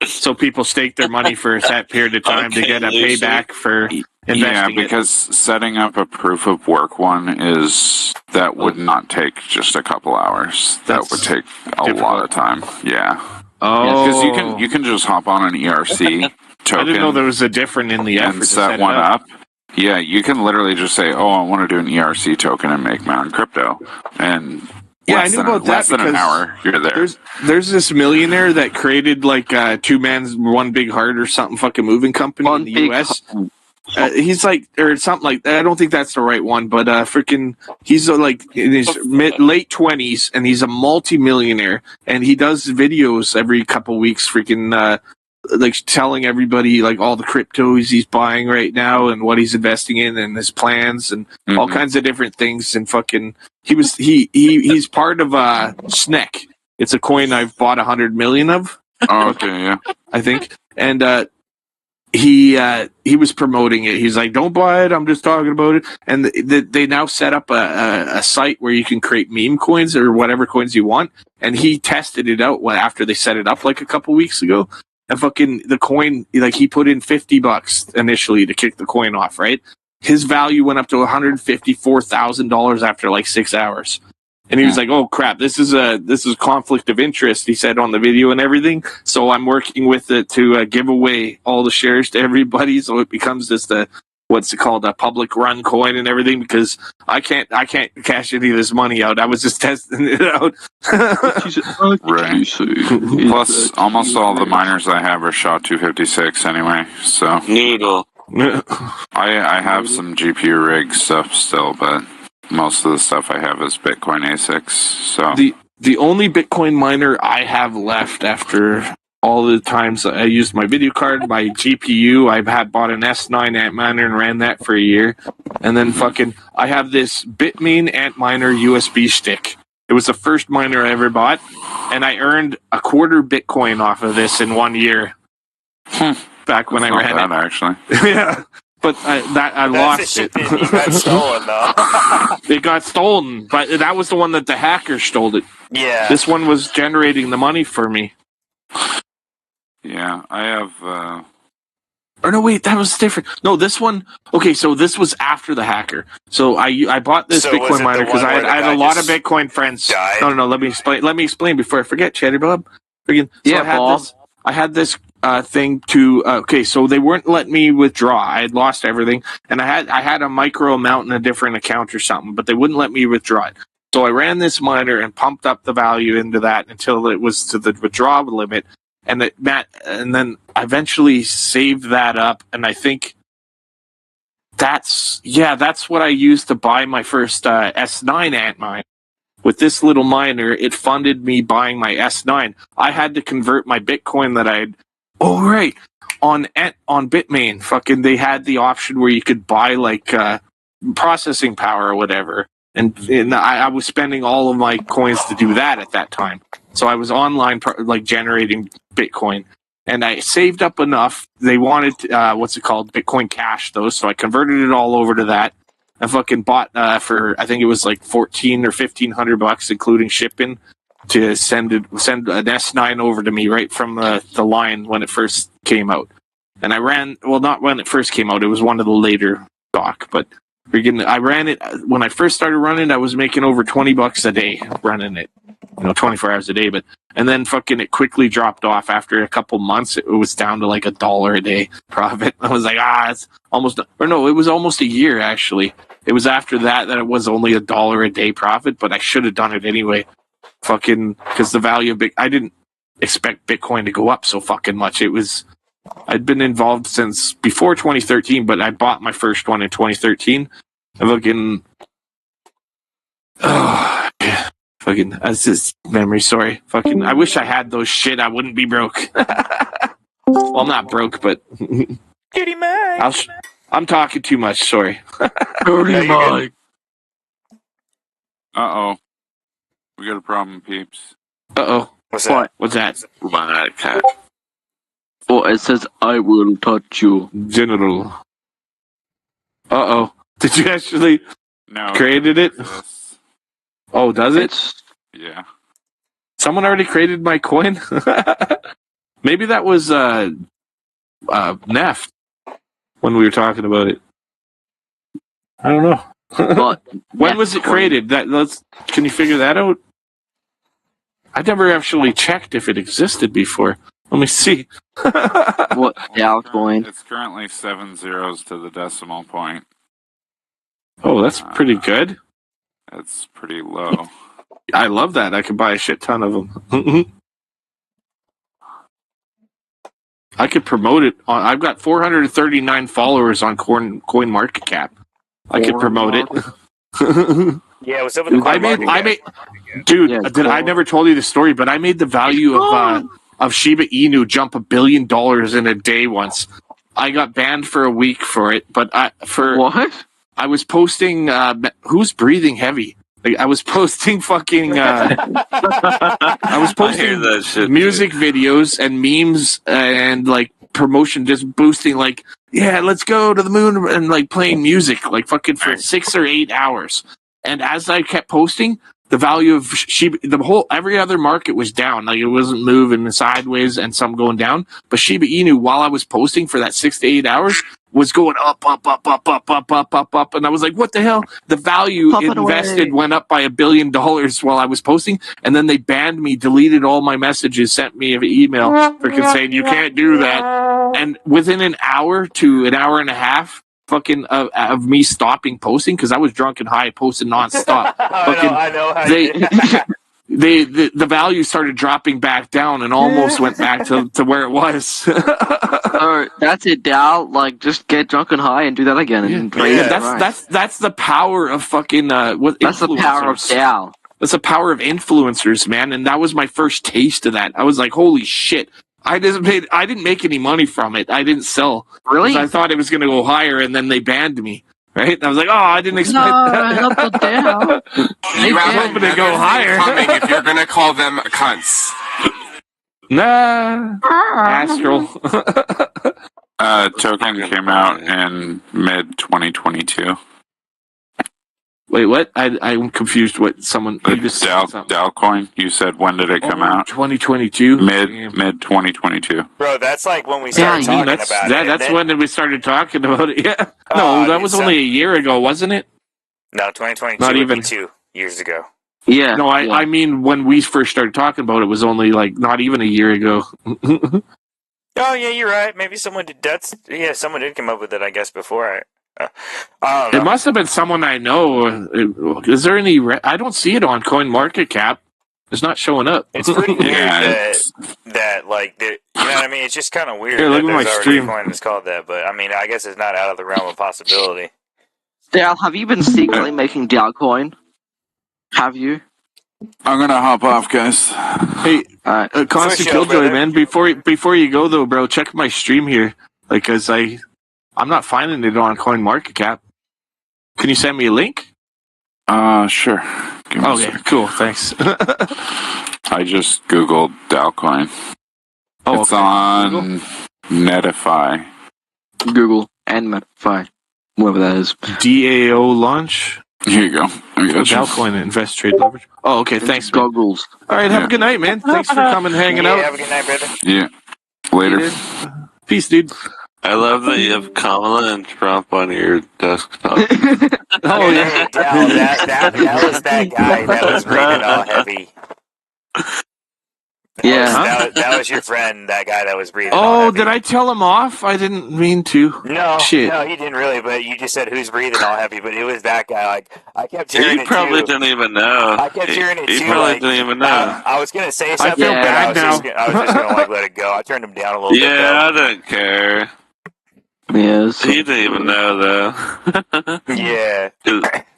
So people stake their money for a set period of time to get a payback for investing. Yeah, because setting up a proof of work one that would not take just a couple hours. That would take a lot of time. Yeah. Oh, because you can just hop on an ERC token. I didn't know there was a different in the effort and set one up. Yeah, you can literally just say, "Oh, I want to do an ERC token and make my own crypto." And less than an hour, you're there. There's this millionaire that created like two man's one big heart or something fucking moving company in the US. He's like, or something like that. I don't think that's the right one, but freaking, he's like in his late 20s and he's a multi-millionaire and he does videos every couple weeks, freaking, like telling everybody like all the cryptos he's buying right now and what he's investing in and his plans and all kinds of different things. And fucking, he's part of SNEC. It's a coin I've bought 100 million of. Oh, okay, yeah, I think. And he was promoting it. He's like, "Don't buy it. I'm just talking about it." And they now set up a site where you can create meme coins or whatever coins you want. And he tested it out after they set it up like a couple weeks ago. And fucking the coin, like he put in $50 initially to kick the coin off, right? His value went up to $154,000 after like 6 hours. And he was like, "Oh crap, this is conflict of interest," he said on the video and everything. So I'm working with it to give away all the shares to everybody. So it becomes just what's it called, a public run coin and everything, because I can't cash any of this money out. I was just testing it out. Right. Plus, almost all the miners I have are SHA-256 anyway. So Noodle. I have some GPU rig stuff still, but most of the stuff I have is Bitcoin ASICs. So the only Bitcoin miner I have left after all the times I used my video card, my GPU, I've bought an S9 Antminer and ran that for a year. And then fucking, I have this Bitmain Antminer USB stick. It was the first miner I ever bought. And I earned a quarter Bitcoin off of this in 1 year. Back when I ran it. Actually. Yeah. But I lost it. It got stolen, though. It got stolen. But that was the one that the hacker stole it. Yeah. This one was generating the money for me. Yeah, I have... Or no, wait, that was different. No, this one... Okay, so this was after the hacker. So I bought this Bitcoin miner because I had a lot of Bitcoin friends. Died? No, let me explain before I forget, Chatty Bob. So Yeah, Paul. I had this thing to okay, so they weren't letting me withdraw. I had lost everything, and I had a micro amount in a different account or something, but they wouldn't let me withdraw it. So I ran this miner and pumped up the value into that until it was to the withdrawal limit, and then I eventually saved that up, and I think that's what I used to buy my first S9 Antmine. With this little miner, it funded me buying my S9. I had to convert my Bitcoin that I'd. Oh right, on Bitmain, fucking they had the option where you could buy like processing power or whatever, and I was spending all of my coins to do that at that time. So I was online like generating Bitcoin, and I saved up enough. They wanted what's it called, Bitcoin Cash, though, so I converted it all over to that. I fucking bought for I think it was like $1,400 or $1,500, including shipping, to send an S9 over to me right from the line when it first came out. And I ran, well, not when it first came out, it was one of the later stock, but I ran it when I first started running. I was making over $20 a day running it, 24 hours a day. And then fucking it quickly dropped off after a couple months. It was down to like $1 a day profit. I was like, it's almost, or no, it was almost a year actually. It was after that it was only $1 a day profit, but I should have done it anyway. Fucking, because the value of I didn't expect Bitcoin to go up so fucking much. I'd been involved since before 2013, but I bought my first one in 2013. Fucking, that's just memory. Sorry. Fucking, I wish I had those shit. I wouldn't be broke. Well, not broke, but Dirty Mike. I'm talking too much. Sorry. Dirty Mike. Uh-oh. We got a problem, peeps. Uh-oh. What's that? What's that? My cat. Oh, it says, I will touch you. General. Uh-oh. Did you actually No. created it? Exists. Oh, does it? Yeah. Someone already created my coin? Maybe that was Neft when we were talking about it. I don't know. But When was it created? Can you figure that out? I never actually checked if it existed before. Let me see. What? Yeah, coin. It's currently 7 zeros to the decimal point. Oh, that's pretty good. That's pretty low. I love that. I could buy a shit ton of them. I could promote it. I've got 439 followers on CoinMarketCap. I could promote it. Yeah, what's up with the I never told you the story, but I made the value of Shiba Inu jump $1 billion in a day once. I got banned for a week for it, but What? I was posting who's breathing heavy. Like, I was posting fucking I was posting that shit, music videos and memes and like promotion, just boosting like, yeah, let's go to the moon, and like playing music like fucking for 6 or 8 hours. And as I kept posting, the value of Shiba, every other market was down. Like, it wasn't moving sideways and some going down. But Shiba Inu, while I was posting for that 6 to 8 hours, was going up. And I was like, what the hell? The value invested went up by $1 billion while I was posting. And then they banned me, deleted all my messages, sent me an email freaking saying, you can't do that. And within an hour to an hour and a half, fucking of me stopping posting, because I was drunk and high, posting nonstop. I know how the value started dropping back down and almost went back to where it was. That's it, Dal. Like, just get drunk and high and do that again. And that's the power of fucking That's the power of Dal. That's the power of influencers, man. And that was my first taste of that. I was like, holy shit. I didn't make any money from it. I didn't sell. Really? I thought it was going to go higher, and then they banned me. Right? And I was like, oh, I didn't expect that. You was hoping to go higher. Coming if you're going to call them cunts. Nah. Astral. Token came out in mid-2022. Wait, what? I'm confused. What someone Dalcoin? You said when did it come out? 2022. Mid 2022. Bro, that's like when we started talking about it. That's when we started talking about it. Yeah. No, that was only a year ago, wasn't it? No, 2022. Not even 2 years ago. Yeah. No, I mean when we first started talking about it was only like not even a year ago. Oh yeah, you're right. Maybe someone did. Someone did come up with it. I guess before I don't It know. must have been someone I know. Is there any? I don't see it on CoinMarketCap. It's not showing up. It's pretty weird Yeah, that like you know what I mean. It's just kind of weird Here, that look at my there's already stream. a coin that's called that. But I mean, I guess it's not out of the realm of possibility. Dale, have you been secretly making Dogecoin? Have you? I'm gonna hop off, guys. Hey, Alright. Constant For sure, Killjoy, brother. man. Before you go though, bro, check my stream here. Like, cause I'm not finding it on CoinMarketCap. Can you send me a link? Sure. Give me a Okay, sec. cool. Thanks. I just googled Dalcoin. Oh, It's okay. on Netify. Google and Medify. Whatever that is. DAO launch. Here you go. I got you. Dalcoin invest trade leverage. Oh, okay. Thanks, man. Goggles. All right, have Yeah. a good night, man. Thanks for coming, hanging Yeah, out. have a good night, brother. Yeah. Later. Peace, dude. I love that you have Kamala and Trump on your desktop. Oh yeah. Hey, Dal, that was that guy that was breathing all heavy. That was your friend, that guy that was breathing all Oh, heavy. did I tell him off? I didn't mean to. No, Shit. no, you didn't really, but you just said who's breathing all heavy, but it was that guy. Like, I kept hearing He it probably too. didn't even know. I kept hearing it He too. probably Like, didn't even know. I was gonna say something, feel but bad I was now. just gonna like let it go. I turned him down a little bit. Yeah, I didn't care. Yes. He didn't even know, though. Though. Yeah.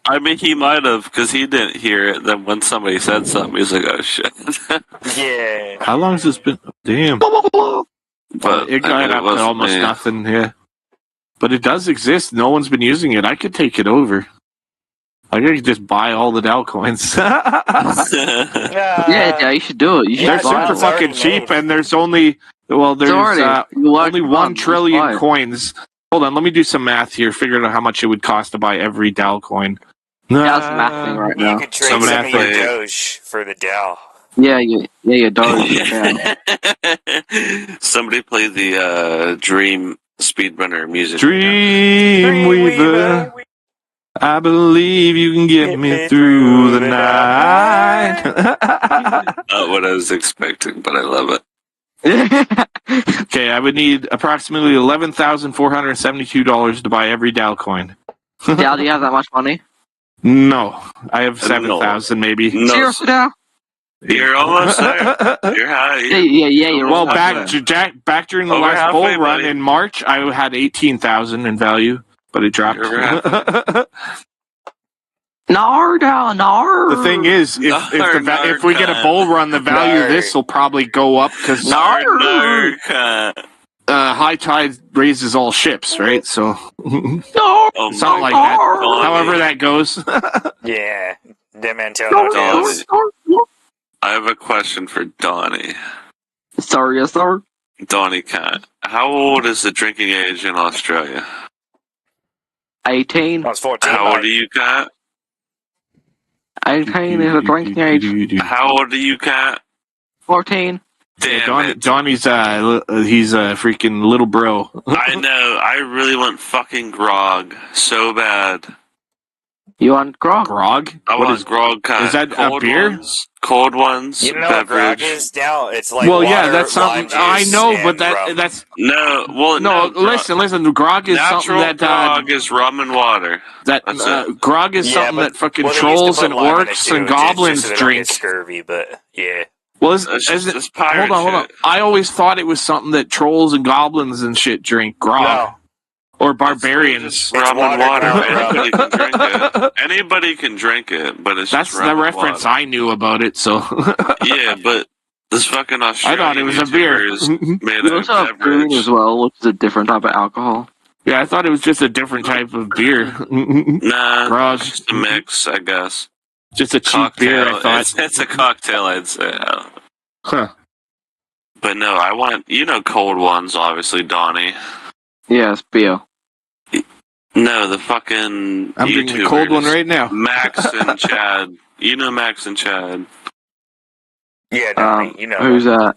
I mean, he might have, because he didn't hear it. Then when somebody said something, he's like, oh, shit. Yeah. How long has this been? Damn. But It got up to wasn't almost me. nothing. Yeah. But it does exist. No one's been using it. I could take it over. I could just buy all the Dow coins. Yeah, you should do it. You should They're Yeah, buy super it's them. already fucking cheap, made. and there's only It's already. only 1 Just trillion buy it. coins. Hold on, let me do some math here. Figure out how much it would cost to buy every Dow coin. That's mathing right You now. could trade Somebody some of your play- Doge for the Dow. Yeah, it does. Yeah. Somebody play the Dream Speedrunner music. Dreamweaver, I believe you can get me through the night. Not what I was expecting, but I love it. Okay, I would need approximately $11,472 to buy every Dow coin. Dal, do you have that much money? No, I have No. 7,000 maybe. No, Seriously, Dal? you're almost there. You're high. Yeah, you're Well, almost there. back during the Over last bull halfway, run buddy. in March, I had 18,000 in value, but it dropped. You're over No, Dal, no. The thing is, if we get a bull run, the value of this will probably go up because high tide raises all ships, right? So No. Oh, something like that. However that goes. Yeah. That man tell No, no tales. I have a question for Donnie. Sorry, yes, sir. Donnie Cat. How old is the drinking age in Australia? 18. I was 14. How old are you, Cat? 18 is a drinking age. How old are you, Cat? 14. Damn it. Donnie's he's a freaking little bro. I know. I really want fucking grog so bad. You want grog? Grog? I What want is grog, Cat. is that a Cold beer? Ones, cold ones. You know what grog beverage. is now? It's like well, water, yeah, that's something lime I juice, know, but and rum. that's No, well, no. Listen. Grog is something Natural that grog is rum and water. that That's it. grog is Yeah, something but- that fucking well, they used to trolls put and lime in it orcs too, and just goblins so they don't drink. get scurvy, but yeah. Well, It's pirate hold on. shit. I always thought it was something that trolls and goblins and shit drink grog No. or barbarians. It's rum and water, water. no, rum. Anybody can drink it. Anybody can drink it, but it's That's just rum the and reference water. I knew about it. So Yeah, but this fucking I Australian thought it was a beer. YouTubers made You a also have brewing beverage. as well, which is a different type of alcohol. Yeah, I thought it was just a different type of beer. Nah, Grog. it's just a mix, I guess. Just a cheap Cocktail. beer, I thought. It's a cocktail, I'd say. Huh. But no, I want, cold ones, obviously, Donnie. Yes, beer. No, the fucking I'm drinking a YouTubers. cold one right now. Max and Chad. You know Max and Chad. Yeah, Donnie, you know. Who's that?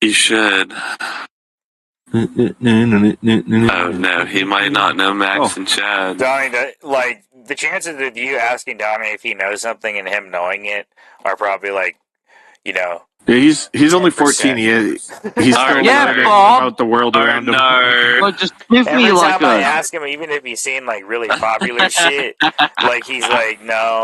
You should. Oh no, he might not know Max and Chad. Donnie, the chances of you asking Donnie if he knows something and him knowing it are probably like, you know. Yeah, he's only 14. He's still learning about the world around him. Well, just give Every me time like I a. ask him, even if he's seen like really popular shit, like he's like, no.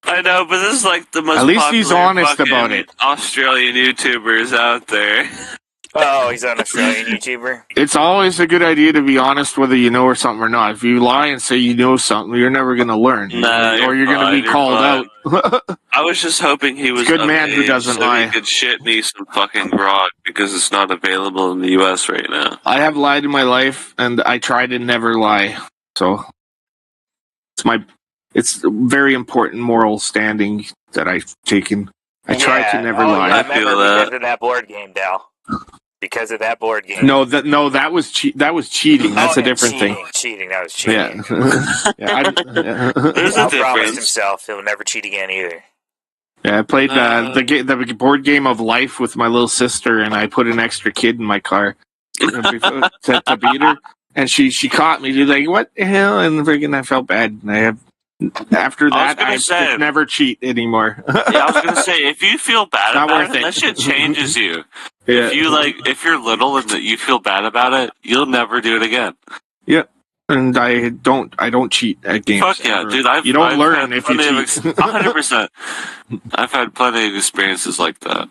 I know, but this is like the most At least he's popular honest fucking about it. Australian YouTubers out there. Oh, he's an Australian YouTuber. It's always a good idea to be honest whether you know something or not. If you lie and say you know something, you're never going to learn. Nah, or you're going to be called out. I was just hoping he was It's a good man who doesn't so lie. he could shit me some fucking grog because it's not available in the US right now. I have lied in my life, and I try to never lie. So it's a very important moral standing that I've taken. I try to never lie. I remember because of that board game, Dal. Because of that board game. No, that was cheating. That's a different thing. Cheating. That was cheating. Yeah. There's a He promised difference. himself he'll never cheat again either. Yeah, I played the board game of life with my little sister, and I put an extra kid in my car to beat her. And she caught me. She's like, "What the hell?" And freaking, I felt bad. And after that, I never cheat anymore. Yeah, I was gonna say, if you feel bad about it, that shit changes you. Yeah. If you're little and that you feel bad about it, you'll never do it again. Yeah. And I don't cheat at games. Fuck yeah, dude! You don't learn if you cheat. 100%. I've had plenty of experiences like that.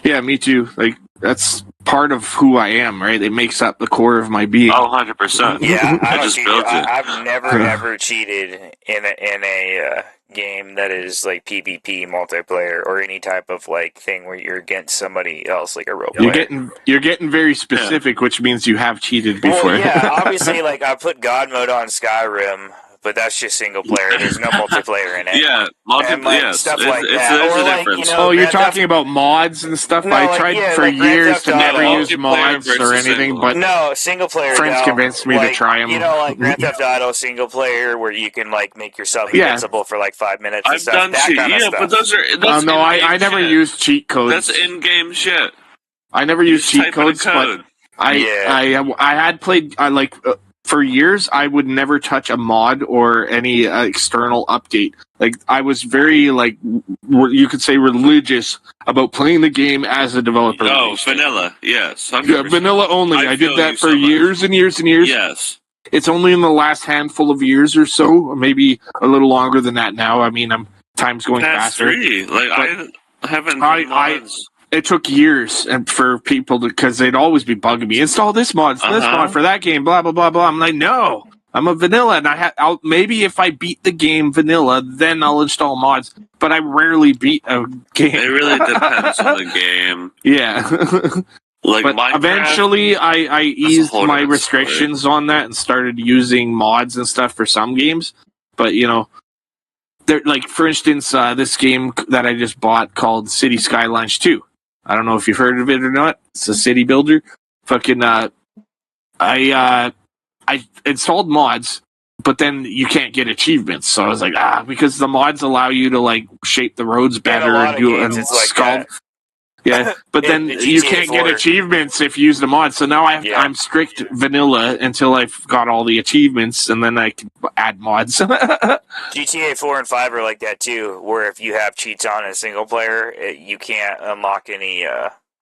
Yeah, me too. Like, that's part of who I am, right? It makes up the core of my being. Oh, 100%. Yeah, I just built it. I've never ever cheated in a game that is like PvP multiplayer or any type of like thing where you're against somebody else, like a real player. You're getting very specific, which means you have cheated before. Well, yeah, obviously, like I put God mode on Skyrim, but that's just single player. There's no multiplayer in it. Yeah, multiplayer, stuff like that. There's Or a like, difference. you know, you're talking about mods and stuff? No, I tried for years to never use mods or anything, but no, single player. Friends convinced me to try them. You know, like Grand Theft Auto single player, where you can like make yourself invincible for like 5 minutes. I've done cheat. But those are. No, I never used cheat codes. That's in-game shit. I never used cheat codes, but I had played. For years, I would never touch a mod or any external update. Like, I was very, you could say, religious about playing the game as a developer. Oh, vanilla, yes. 100%. Yeah, vanilla only. I did that for years and years and years. Yes. It's only in the last handful of years or so, or maybe a little longer than that now. I mean, time's going faster. 3. I haven't mods. It took years and for people because they'd always be bugging me. Install this mod, this mod for that game, blah blah blah blah. I'm like, no, I'm a vanilla, and I'll maybe if I beat the game vanilla, then I'll install mods. But I rarely beat a game. It really depends on the game. Yeah. But eventually, I eased my restrictions on that and started using mods and stuff for some games. But for instance, this game that I just bought called City Skylines 2. I don't know if you've heard of it or not. It's a city builder. Fucking, I installed mods, but then you can't get achievements. So I was like, because the mods allow you to shape the roads better and do and sculpt. Yeah, but then you can't get achievements if you use the mod. So now I'm strict vanilla until I've got all the achievements, and then I can add mods. GTA 4 and 5 are like that too, where if you have cheats on a single player, you can't unlock any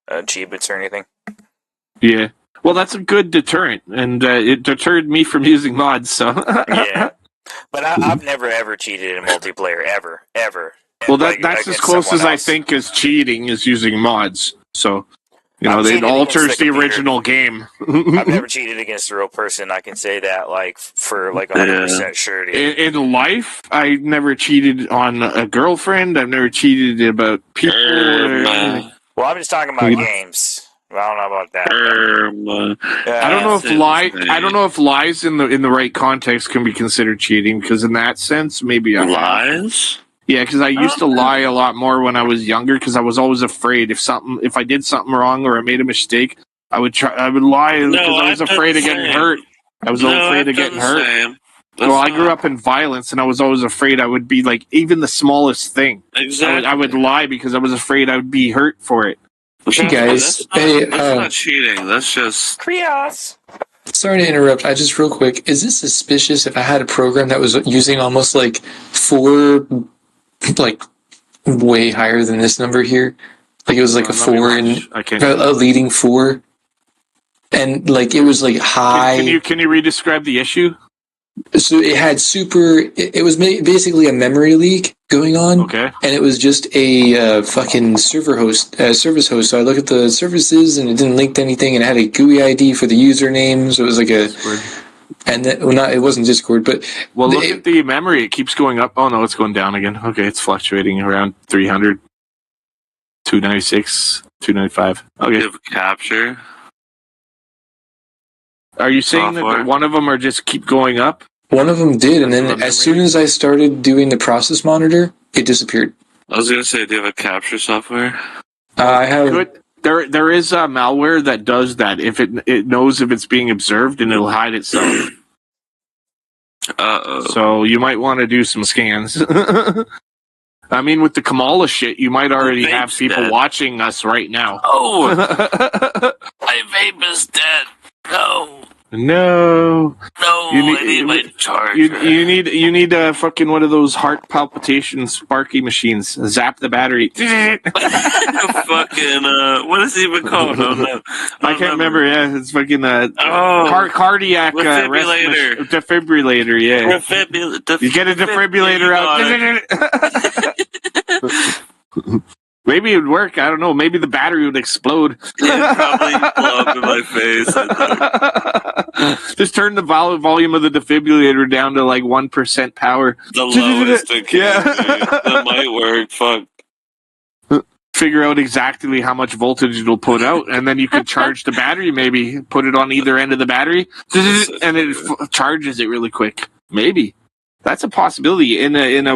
achievements or anything. Yeah. Well, that's a good deterrent, and it deterred me from using mods, so... Yeah. But I've never, ever cheated in multiplayer, ever. Well, that's as close as I think as cheating is using mods. So, it alters the original game. I've never cheated against a real person. I can say that, for 100% surety. In life, I never cheated on a girlfriend. I've never cheated about people. Well, I'm just talking about games. I don't know about that. I don't know if lies in the right context can be considered cheating, because in that sense, maybe lies. Yeah, because I used to lie a lot more when I was younger because I was always afraid if I did something wrong or I made a mistake, I would lie because I was afraid of getting hurt. I was afraid of getting hurt. Well, I grew up in violence, and I was always afraid I would be even the smallest thing. Exactly. I would lie because I was afraid I would be hurt for it. Hey guys, that's not cheating. That's just Krios. Sorry to interrupt. I just real quick. Is this suspicious if I had a program that was using almost like 4, like way higher than this number here? Like it was like a 4 and I can't. a leading 4, and like it was like high. Can you re-describe the issue? So it had super. It was basically a memory leak going on. Okay. And it was just a fucking service host. So I looked at the services, and it didn't link to anything, and it had a GUI ID for the username. So it was like a. Discord. And then, well, it wasn't Discord, but look at the memory. It keeps going up. Oh no, it's going down again. Okay, it's fluctuating around 300, 296, 295. Okay. You have capture. Are you saying Software. that one of them are just keep going up? one of them did, and then as soon as I started doing the process monitor, it disappeared. I was gonna say, do you have a capture software? I have. Good. There is malware that does that. If it knows if it's being observed, and it'll hide itself. Uh-oh. So you might want to do some scans. I mean, with the Kamala shit, you might already have people watching us right now. Oh, my vape is dead. No. No. I need my charger. You need a fucking one of those heart palpitation sparky machines. Zap the battery. Fucking what is it even called? I can't remember. Yeah, it's fucking cardiac defibrillator. Yeah, you get a defibrillator out. Maybe it would work. I don't know. Maybe the battery would explode. It'd probably blow up in my face. Just turn the volume of the defibrillator down to like 1% power. The lowest it can. Yeah. That might work. Fuck. Figure out exactly how much voltage it'll put out, and then you can charge the battery. Maybe put it on either end of the battery, and it charges it really quick. Maybe that's a possibility in a end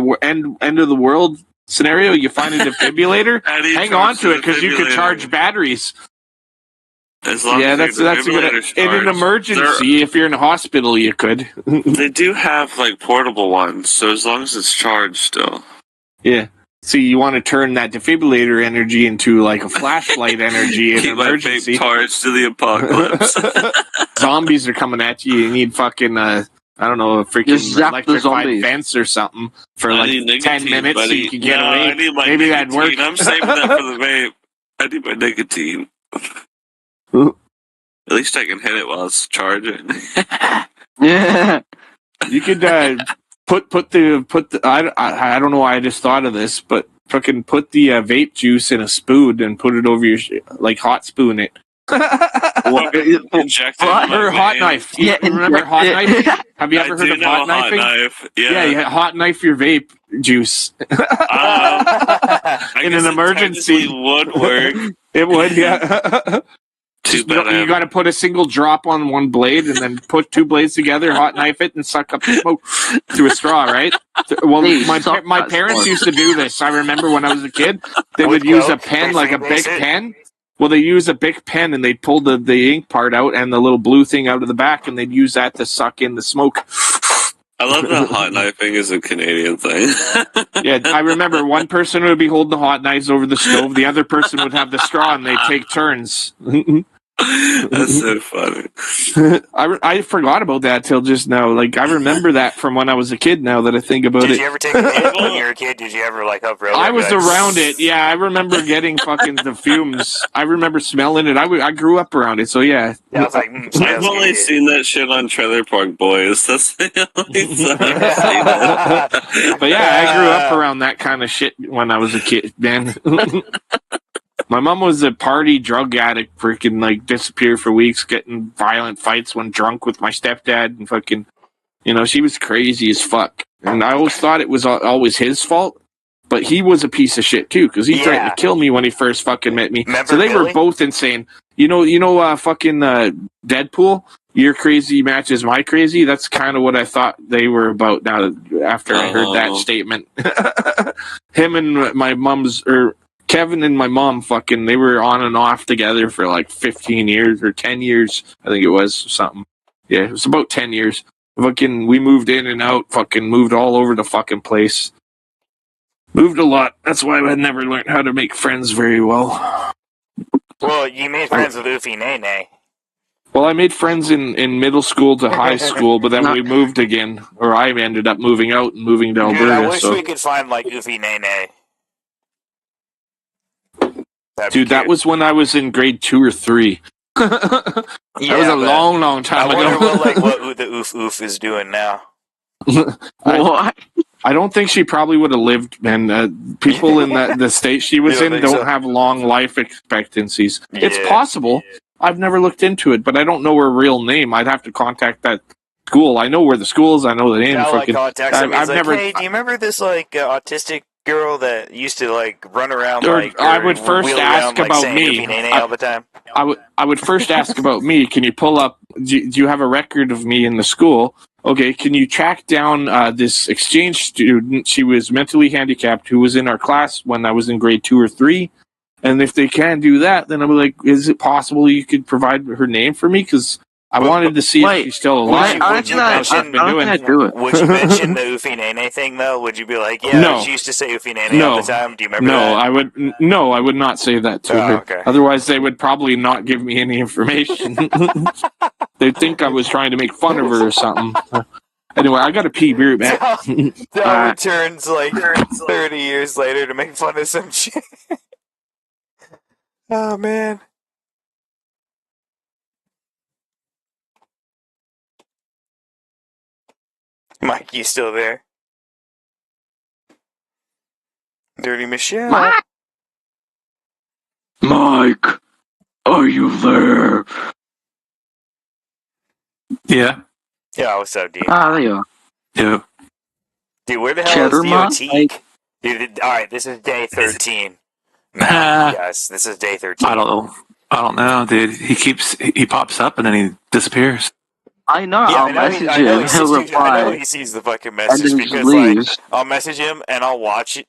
of the world scenario. You find a defibrillator, hang on to it because you can charge batteries. As long as that's a good. In an emergency, if you're in a hospital, you could. They do have like portable ones, so as long as it's charged still. Yeah. See, you want to turn that defibrillator energy into like a flashlight energy in an emergency. Keep my vape charged to the apocalypse. Zombies are coming at you. You need fucking I don't know, a freaking electrified fence or something for like 10 minutes so you can get away. Maybe that'd work. I'm saving that for the vape. I need my nicotine. At least I can hit it while it's charging. Yeah. You could put the I don't know why I just thought of this, but fucking put the vape juice in a spoon and put it over your like hot spoon it. Inject it or hot knife. Yeah, remember hot knife? Have you ever heard of hot knifing? Yeah, you hot knife your vape juice. In an emergency, it would work. It would, yeah. You got to put a single drop on one blade and then put 2 blades together, hot knife it, and suck up the smoke through a straw, right? Well, my parents used to do this. I remember when I was a kid, they would use a pen, like a big pen. Well, they use a big pen and they'd pull the ink part out and the little blue thing out of the back, and they'd use that to suck in the smoke. I love that hot knifing is a Canadian thing. Yeah, I remember one person would be holding the hot knives over the stove, the other person would have the straw, and they'd take turns. That's so funny. I forgot about that till just now. Like, I remember that from when I was a kid. Now that I think about it, did you ever take a hit when you were a kid? Did you ever like help? I was around it. Yeah, I remember getting fucking the fumes. I remember smelling it. I grew up around it, so yeah. I was like, I've only seen that shit on Trailer Park Boys. That's the only time I've seen it. But yeah, I grew up around that kind of shit when I was a kid, man. My mom was a party drug addict, freaking like disappeared for weeks, getting violent fights when drunk with my stepdad, and fucking, she was crazy as fuck. And I always thought it was always his fault, but he was a piece of shit too, because he threatened to kill me when he first fucking met me. Remember so they Billy? were both insane. Fucking Deadpool. Your crazy matches my crazy. That's kind of what I thought they were about. Now, after I heard that statement, him and my mom's Kevin and my mom they were on and off together for like 15 years or 10 years. I think it was something. Yeah, it was about 10 years. We moved in and out, moved all over the fucking place. Moved a lot. That's why I never learned how to make friends very well. Well, you made friends with Oofy Nene. Well, I made friends in middle school to high school, but then we moved again, or I ended up moving out and moving to Alberta. Dude, I wish so. we could find like Oofy Nene. Dude, that was when I was in grade 2 or 3. That was a long time ago. I wonder what the Oof is doing now. I don't think she probably would have lived, man. People in the state she was in don't have long life expectancies. Yeah, it's possible. Yeah. I've never looked into it, but I don't know her real name. I'd have to contact that school. I know where the school is. I know the name. I've never. Hey, do you remember this autistic girl that used to run around I would first ask about me all the time? I would first ask about me. Can you pull up? Do you have a record of me in the school? Okay, can you track down this exchange student? She was mentally handicapped who was in our class when I was in grade 2 or 3. And if they can do that, then I'm like, is it possible you could provide her name for me? Because I wanted to see if she's still alive. Would you mention the Oofy Nene thing, though? Would you be like, yeah, she used to say Oofy Nene all the time? Do you remember that? I would not say that to her. Okay. Otherwise, they would probably not give me any information. They'd think I was trying to make fun of her or something. Anyway, I got to pee, man. That returns 30 years later to make fun of some shit. Oh, man. Mike, you still there? Dirty Michelle. What? Mike, are you there? Yeah. Yeah, what's up, dude? There you are. Yeah. Dude, where the hell is DOT? Dude, alright, this is day 13. Yes, this is day 13. I don't know, dude. He pops up and then he disappears. I know. I'll message him. He'll reply. I know he sees the fucking message because I'll message him and I'll watch it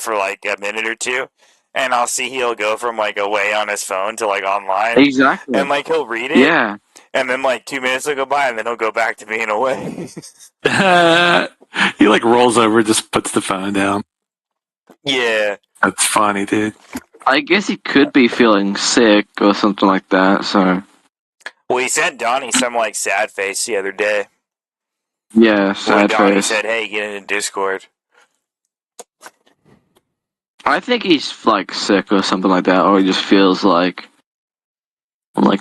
for a minute or two, and I'll see he'll go from away on his phone to online. Exactly. And he'll read it. Yeah. And then 2 minutes will go by, and then he'll go back to being away. He rolls over, just puts the phone down. Yeah. That's funny, dude. I guess he could be feeling sick or something like that, so. Well, he sent Donnie some sad face the other day. Yeah, sad Donnie face. said, "Hey, get into Discord." I think he's sick or something like that, or he just feels like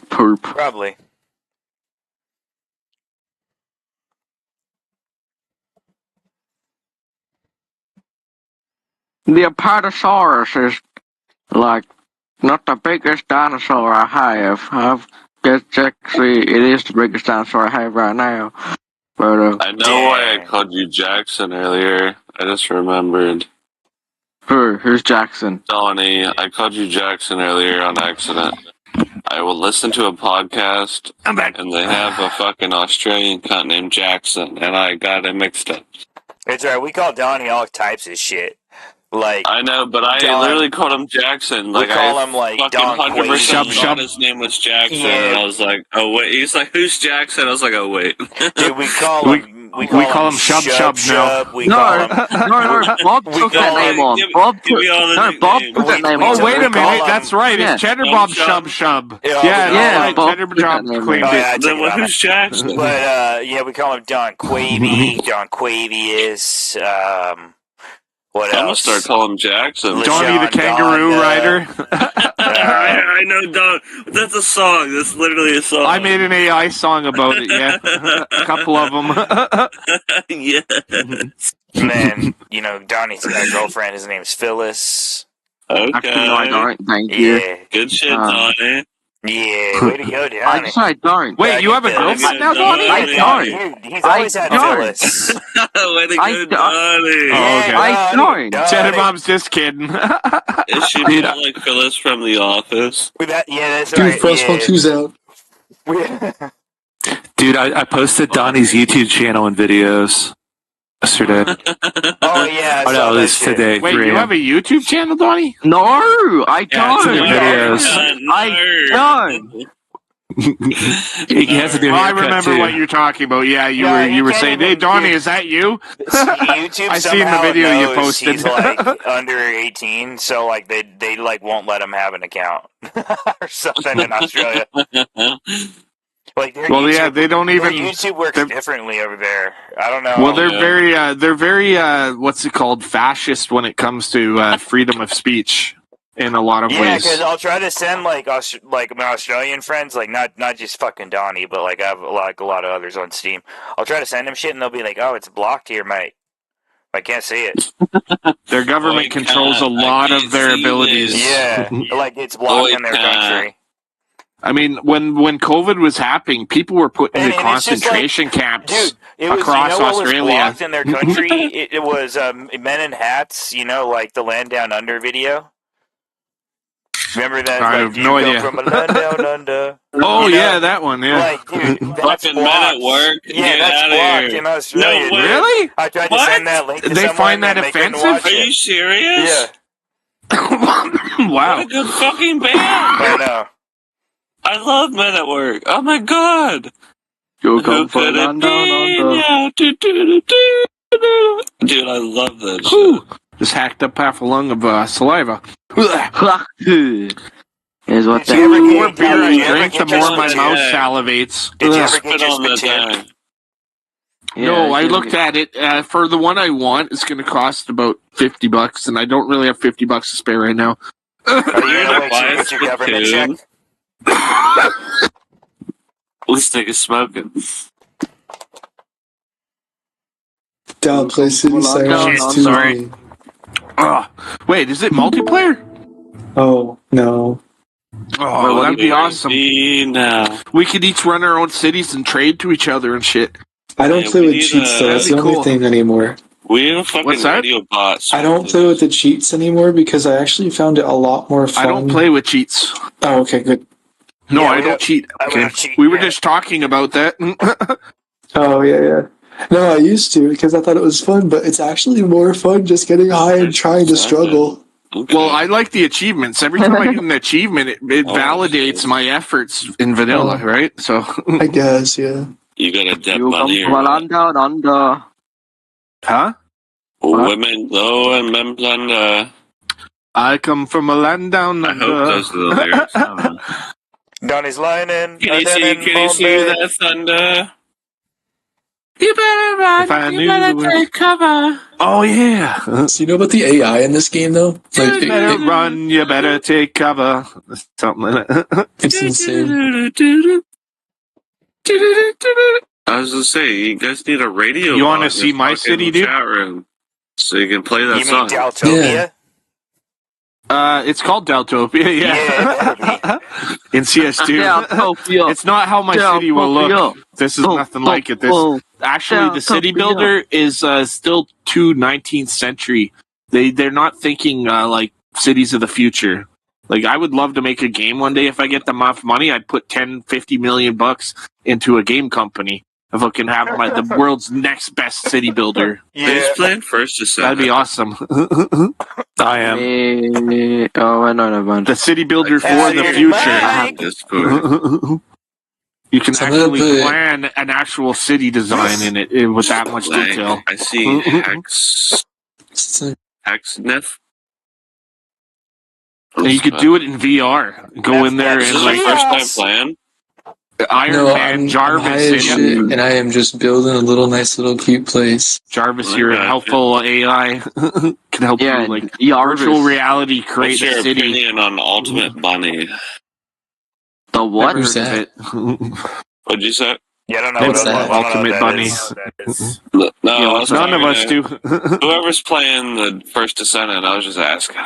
poop. Probably. The Apatosaurus is not the biggest dinosaur I have. It is the biggest dinosaur I have right now. But I know why I called you Jackson earlier. I just remembered. Who's Jackson? Donnie, I called you Jackson earlier on accident. I will listen to a podcast, and they have a fucking Australian cunt named Jackson, and I got it mixed up. It's alright, we call Donnie all types of shit. I know, but I literally called him Jackson. We call him Don 100% thought his name was Jackson, and I was like, oh wait. He's like, who's Jackson? I was like, oh wait. Dude, we call him Shub now. No, Bob took that name on. Bob put that name on. Oh, wait a minute, that's right. It's Cheddar Bob Shub. Yeah, Cheddar Bob claimed it. Then who's Jackson? But we call him Don Quavy, Don Quavius. What else? I'm gonna start calling him Jackson. Donnie the Kangaroo Rider. I know, Don. That's a song. That's literally a song. I made an AI song about it, yeah. A couple of them. Yeah. And then, Donnie's got a girlfriend. His name's Phyllis. Okay. I don't. Thank you. Yeah. Good shit, Donnie. Yeah, way to go, Donnie. I said I don't. Wait, you have a girlfriend now, Donnie? I don't. He's always had Phyllis. Way to go, Donnie. Oh, okay. I don't. Cheddar Bob's just kidding. Is she like Phyllis from The Office? That's Dude, right. Frost Funk 2's out. Dude, I posted Donnie's YouTube channel and videos yesterday. Oh, yeah. Oh, no, it was today. Wait, you have a YouTube channel, Donnie? No, I don't. Videos. I don't. He has to do I remember what you're talking about. Yeah, you were saying, "Hey, Donnie, is that you?" YouTube. I seen the video you posted. He's under 18, so they won't let him have an account or something in Australia. Like, their Well, YouTube, yeah, they don't their even. YouTube works differently over there. I don't know. Well, they're very, what's it called, fascist when it comes to freedom of speech in a lot of yeah, ways. because I'll try to send like my Australian friends, like not just fucking Donnie, but like I have a lot of others on Steam. I'll try to send them shit, and they'll be like, "Oh, it's blocked here, mate. I can't see it." Their government controls a lot of their abilities. Yeah, like it's blocked in their country. I mean, when COVID was happening, people were put into concentration camps across Australia. Was blocked in their country? it was Men in Hats, like the Land Down Under video. Remember that? I have no idea. From a land down under. Oh yeah, that one. Yeah. Like, dude, that's fucking Men at Work. Yeah, that's blocked in Australia. No way. Really? I tried to send that link to they someone find that and they couldn't offensive? watch Are you it. serious? Yeah. Wow. What a good fucking band. I know. I love Men at Work. Oh my god. You Who could it be now? Dude, I love that shit. Just hacked up half a lung of saliva. Is what Did you ever The get- more beer I did you ever drink, the get your more my spit- mouth salivates. Did you ever Spit get your on that spit guy. No, I looked at it. For the one I want, it's going to cost about $50, and I don't really have $50 to spare right now. Are you gonna wait till Buy you a get your government spittoon. check? Let's take a smoking. Down play City Sirens Shit, 2. sorry. Wait, is it multiplayer? Oh, no. Oh, that'd be awesome. Now. We could each run our own cities and trade to each other and shit. I don't Yeah, play we with need cheats, though. that'd That's be the only cool. thing anymore. We have a fucking What's that? radio bot. I don't play with the cheats anymore because I actually found it a lot more fun. I don't play with cheats. Oh, okay, good. No, Yeah, I we don't don't- cheat. I Okay. don't cheat, We were yeah. just talking about that. Oh, yeah. No, I used to because I thought it was fun, but it's actually more fun just getting high and trying to struggle. Okay. Well, I like the achievements. Every time I get an achievement, it Oh, validates shit. my efforts in vanilla, Oh. right? So, I guess, yeah. You got a dead You come bunny from a land down under. huh? Women low and men plunder. I come from a land down I under. hope those are the lyrics. I don't know. Donnie's lining. Can you see that thunder? You better run. If I knew the word. cover. Oh yeah. So you know about the AI in this game, though? Like, You better run. You better take cover. Something like that. it's insane. I was gonna say, you guys need a radio. You wanna bot in see the my fucking city, dude? Chat room, so you can play that You mean song. Daltopia? It's called Deltopia. Yeah. In CS2. It's not how my city will look. This is nothing like it. This actually, the city builder is still too 19th century. They're not thinking like cities of the future. Like, I would love to make a game one day. If I get enough money, I'd put 10, 50 million bucks into a game company. If I can have the world's next best city builder, Who's playing first to that'd be awesome. I am. Oh, I know about The city builder for the Mike. future. Discord. You can So I'm gonna actually put- plan an actual city design in it with that much Like, detail. I see So- Hexneth. And you could do it in VR. Go in there This and is my like first time playing. Iron No, Man I'm high Jarvis. as shit, and I am just building a nice little cute place. Jarvis, Oh, your gotcha. helpful AI, can help Yeah, you like Jarvis. virtual reality create What's your a city. opinion on Ultimate Bunny? The what? Who's that? What'd you say? Yeah, I don't know What's what that? Ultimate that Bunny. is. That is. No, Yeah, I was None of talking us to do. Whoever's playing the First Descendant, I was just asking.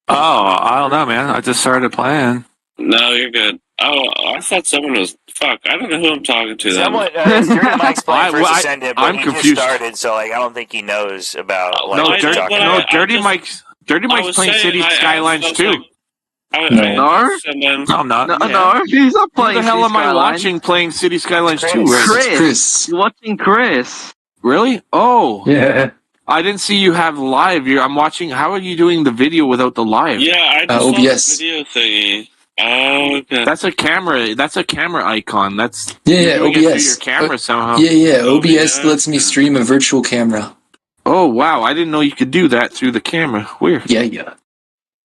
Oh, I don't know, man. I just started playing. No, you're good. Oh, I thought someone was. Fuck, I don't know who I'm talking to then. Someone, Mike's playing First I- Ascendant, but I'm he confused. just started, so like I don't think he knows about like No, what you're talking I- about. Dirty just- Mike's. Dirty I Mike's was playing saying, City I Skylines was too. like- No? and then No, I'm not. No, Yeah. no, he's not Who playing. the hell City am I Skylines. watching playing City Skylines Chris. 2? Right? Chris. Chris. You're watching Chris. Really? Oh, Yeah. I didn't see you have live. I'm watching. How are you doing the video without the live? yeah, I just saw OBS. the video thingy. Oh, okay. That's a camera. That's a camera icon. That's Yeah, you're doing it through OBS. your camera somehow. Yeah, OBS OBS. lets me stream a virtual camera. Oh wow! I didn't know you could do that through the camera. Weird. Yeah.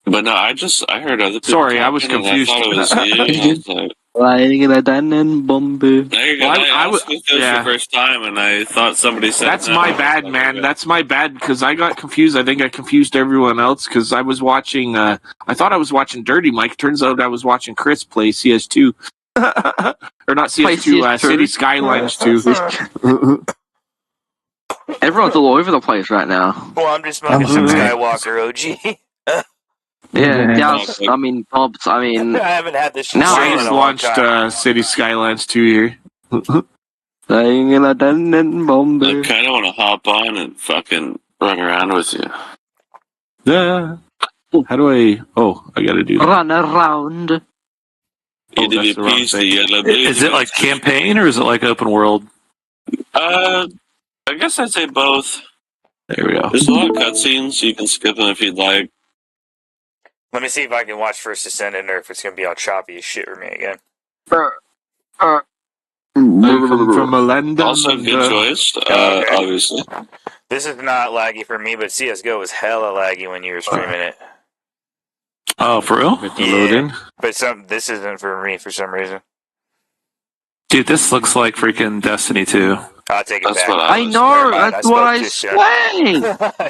But no, I heard other people. Sorry, I was talking, and confused. I thought it was you. and I was like, Flying in a den Bombay. There you go. Well, I was this yeah. the first time, and I thought somebody said That's no. my bad, man. That's my bad because I got confused. I think I confused everyone else because I was watching. I thought I was watching Dirty Mike. Turns out I was watching Chris play CS2, or not CS2, City Skylines 2. Everyone's all over the place right now. Well, I'm just smoking some Skywalker OG. Yeah, Gals, I mean, Bob's, I mean... I haven't had this shit Now in Just a long launched time. City Skylines 2 here. Flying in a den Bombay. I kind of want to hop on and fucking run around with you. Yeah. How do I... Oh, I gotta do that. Run around. Oh, that's the wrong EWP's the thing. yellow Is it like campaign or is it like open world? I guess I'd say both. There we go. There's a lot of cutscenes, so you can skip them if you'd like. Let me see if I can watch First Descendant or if it's going to be all choppy as shit for me again. From Melinda. Also, good choice, obviously. This is not laggy for me, but CSGO was hella laggy when you were streaming it. Oh, for real? Loading. But this isn't for me for some reason. Dude, this looks like freaking Destiny 2. I'll take it That's back. what I know, that's what I say.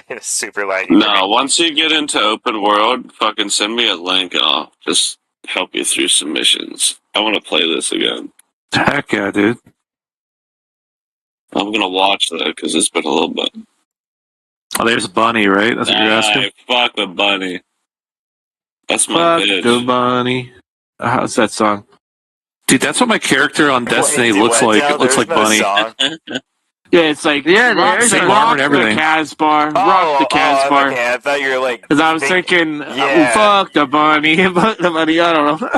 It's super laggy. No, once you get into open world, fucking send me a link and I'll just help you through some missions. I want to play this again. Heck yeah, dude. I'm gonna watch that because it's been a little bit. Oh, there's Bunny, right? That's what you're asking? Fuck the bunny. That's my Fuck bitch. the bunny. How's that song? Dude, that's what my character on Destiny Wait, looks what? like. No, It looks there's like no Bunny. song. Yeah, it's like Yeah, rock, there's same rock armor and the everything. Casbah, rock the Casbah. Okay, I thought you were like... Because I was thinking, Yeah. fuck the bunny, fuck the bunny. I don't know.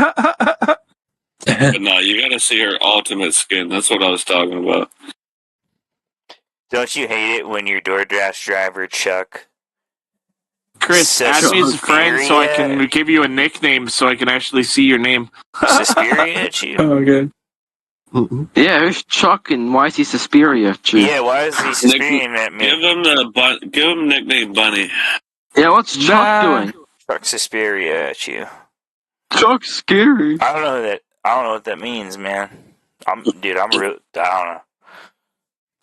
But no, you gotta see her ultimate skin. That's what I was talking about. Don't you hate it when your DoorDash driver, Chuck... Chris, add me as a friend so I can give you a nickname so I can actually see your name. Suspiria at you? Okay. Yeah, who's Chuck and why is he Suspiria? Yeah, why is he Suspirian at me? Give him nickname Bunny. Yeah, what's Chuck doing? Chuck Suspiria at you. Chuck's scary. I don't know what that means, man. I'm real. I don't know.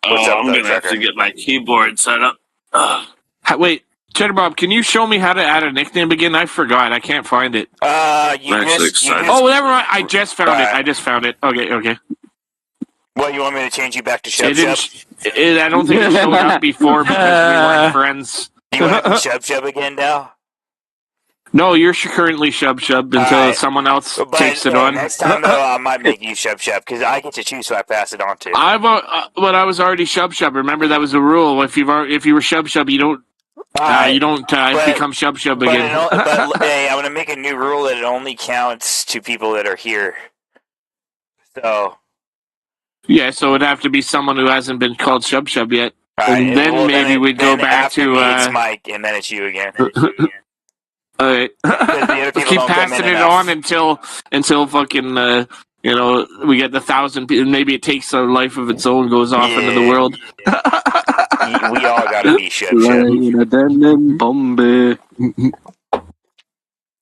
What's up, I'm though, gonna have Trucker? to get my keyboard set up. Wait, Cheddar Bob, can you show me how to add a nickname again? I forgot. I can't find it. Oh, never mind. I just found it. I just found it. Okay. What, you want me to change you back to Shub Shub? I don't think it showed up before because we weren't friends. You want to be Shub Shub again now? No, you're currently Shub Shub until someone else takes it on. Next time, though, I might make you Shub Shub because I get to choose who I pass it on to. But I was already Shub Shub. Remember, that was the rule. If you were Shub Shub, you don't become Shub Shub again. But hey, I'm going to make a new rule that it only counts to people that are here. So... Yeah, so it'd have to be someone who hasn't been called Shub Shub yet. And then maybe we'd go back to... it's Mike, and then it's you again. Alright. Keep passing it on until fucking, we get the 1,000 people. Maybe it takes a life of its own, goes off into the world. We all gotta be Shub Shub.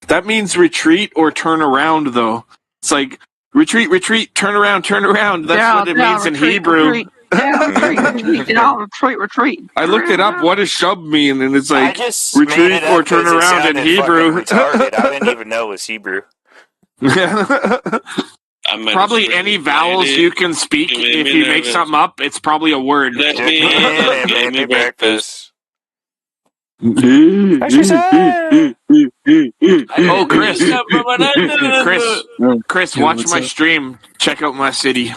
That means retreat or turn around, though. It's like, retreat, turn around. That's what it means in Hebrew. Retreat. Retreat. I looked it up. What does shub mean? And it's like I just retreat made it up or turn 'cause it around in sounded Hebrew. fucking retarded. I didn't even know it was Hebrew. Probably any vowels you can speak. If you make something up, it's probably a word. Let me Made me breakfast. Oh, Chris, watch my stream. Check out my city.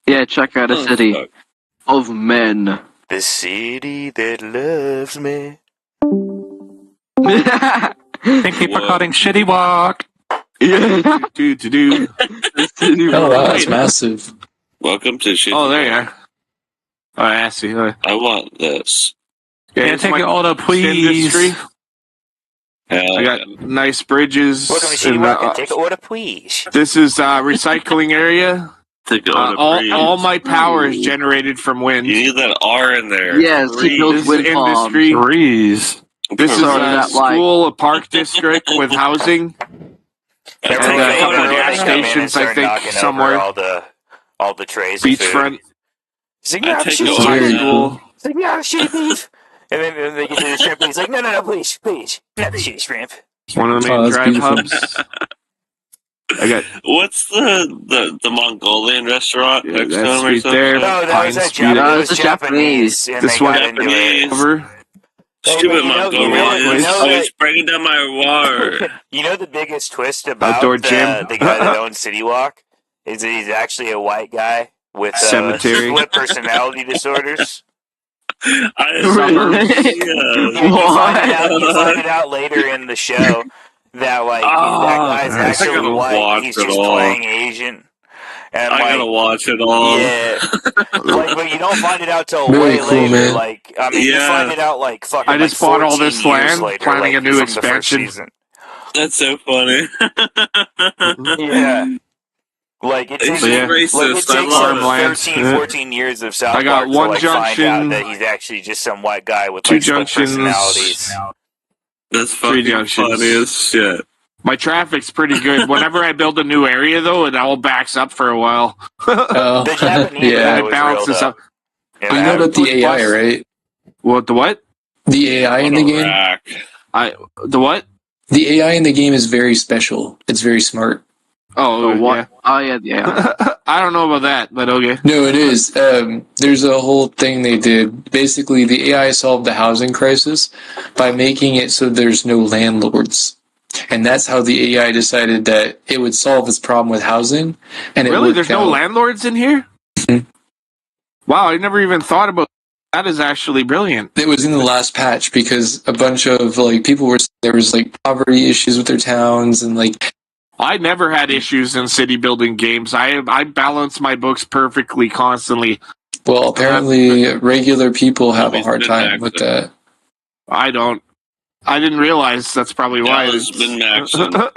Yeah, check out a city of men. The city that loves me. Think people are calling Shitty Walk. Yeah. Do. Oh, wow, that's massive. Welcome to shit. Oh, there you are. Oh, I see. I want this. Yeah, take your order, please. Industry. I got nice bridges. Welcome to Shitty Walk. Take an order, please. This is recycling area. Take an order, please. All my power is generated from wind. You need that R in there. Yes, he builds wind farms. Industry. This is Sorry, a that line. school, a park district with housing. Remember And when a they couple come gas in and stations, I start think, knocking somewhere. over all the trays of food? Beachfront, He's like, I no, take shitty it high right beef. now. school. He's like, no, shitty beef. And then they get to the shrimp, and he's like, no, please, not the shitty shrimp. One of the main Oh, that's drive beautiful. hubs. I got What's the Mongolian restaurant Yeah, next to that him or street something? there. No, that Pine was that Street. Japanese. No, It it's was the Japanese, and This they one- got into it. Japanese. Over. Hey, but Stupid you know Mongolians. Always that, breaking down my wire. you know the biggest twist about Outdoor gym. the guy that owns City Walk is that he's actually a white guy with Cemetery. split personality disorders. Suburbs. You find it out later in the show that that guy's I actually gotta white. watch He's it just all. playing Asian. And I gotta watch it all. yeah, but you don't find it out till Very way cool, later. man. You Yeah. find it out fucking. I just 14 bought all this years land, later, planning a new from the first expansion. season. That's so funny. Yeah. It He's takes, just Yeah. racist. it I takes love it. Farmland. 13, 14 years of South I got Park one to junction- find out that he's actually just some white guy with Two split junctions. personalities. That's Three fucking junctions. funny as shit. My traffic's pretty good. Whenever I build a new area, though, it all backs up for a while. Oh, The Japanese yeah. guy And it was balances real up. though. Well, you know about the AI, right? What? The what? The AI in the What a game. rack. The what? The AI in the game is very special. It's very smart. Oh, what? yeah. Oh yeah. I don't know about that, but okay. No, it is. There's a whole thing they did. Basically, the AI solved the housing crisis by making it so there's no landlords. And that's how the AI decided that it would solve this problem with housing. And Really? it There's worked no out. landlords in here? Mhm. Wow, I never even thought about that. Is actually brilliant. It was in the last patch because a bunch of people were there was poverty issues with their towns and I never had issues in city building games. I balance my books perfectly constantly. well, apparently regular people have a hard Been time with that. I don't. I didn't realize that's probably why. Dallas been maxing.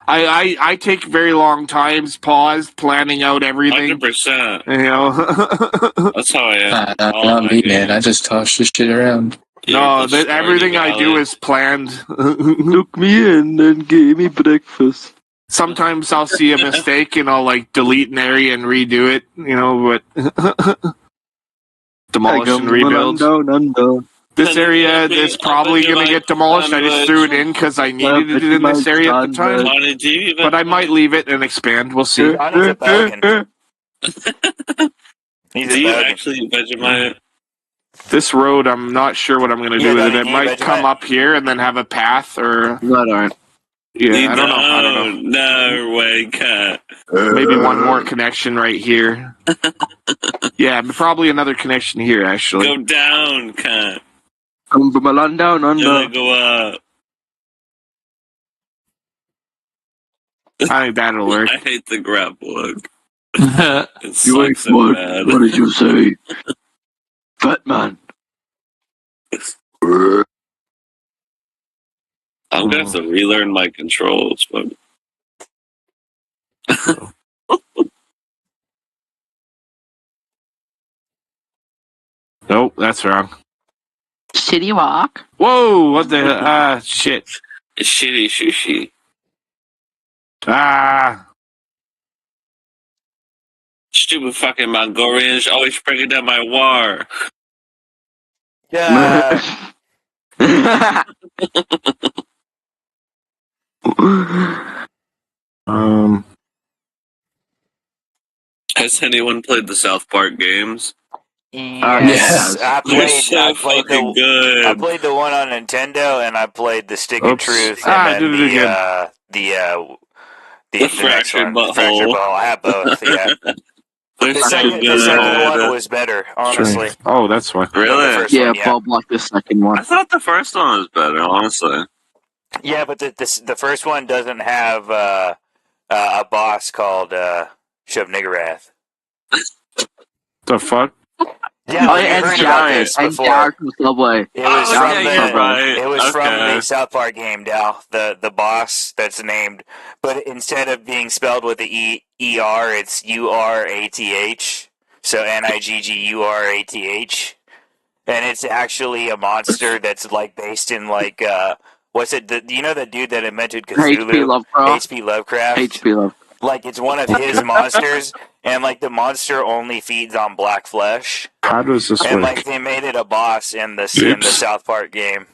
I take very long times, pause, planning out everything. 100%. You know. That's how I am. Not me, man. I just toss this shit around. No, everything I do is planned. Look me in and gave me breakfast. Sometimes I'll see a mistake and I'll delete an area and redo it. But demolish and rebuild. This area is probably going to get demolished. I just threw it in because I needed it in this area at the time. But I might leave it and expand. We'll see. Johnny's a Belgian. He's Do a you Belgian. actually Vegemite? This road, I'm not sure what I'm going to do with it. It might come Vegemite. up here and then have a path, or That aren't. yeah, I don't know. I don't know. No way, cut. Maybe one more connection right here. Yeah, probably another connection here. Actually, Go down, cut. Come from a land down You under. wanna go up. I think that'll work. I hate the grapple hook. It You ain't sucks so what? bad. What did you say? Fat man. I'm gonna have to relearn my controls, but Nope, that's wrong. City walk. Whoa! What the shit? shitty sushi. Ah! Stupid fucking Mongolians always breaking down my war. Yeah. Has anyone played the South Park games? Yes. Yeah. They're so fucking good. I played the one on Nintendo, and I played the Stick of Oops. Truth, Ah, and I did it again. the next Fractured one, Butthole. Fractured Butthole. I have both. Yeah. They're The so second good. one was better, honestly. Oh, that's why. The Really? first Yeah, one, yeah. Bob liked the second I one. thought the first one was better, honestly. Yeah, but the first one doesn't have a boss called Shub Niggurath. The fuck? Yeah, Oh, you yeah, heard and about Jared. this And before. Jared from Subway. It was Oh, from yeah, the you're right. it was from Okay. the South Park game, Dal. The boss that's named, but instead of being spelled with the ER, it's URATH. So NIGGURATH, and it's actually a monster that's based in what's it? You know the dude that invented H.P. Cthulhu? Lovecraft. H.P. Lovecraft. H.P. Lovecraft. Like it's one of his monsters, and like the monster only feeds on black flesh. How does this And work? like they made it a boss in the Oops. South Park game.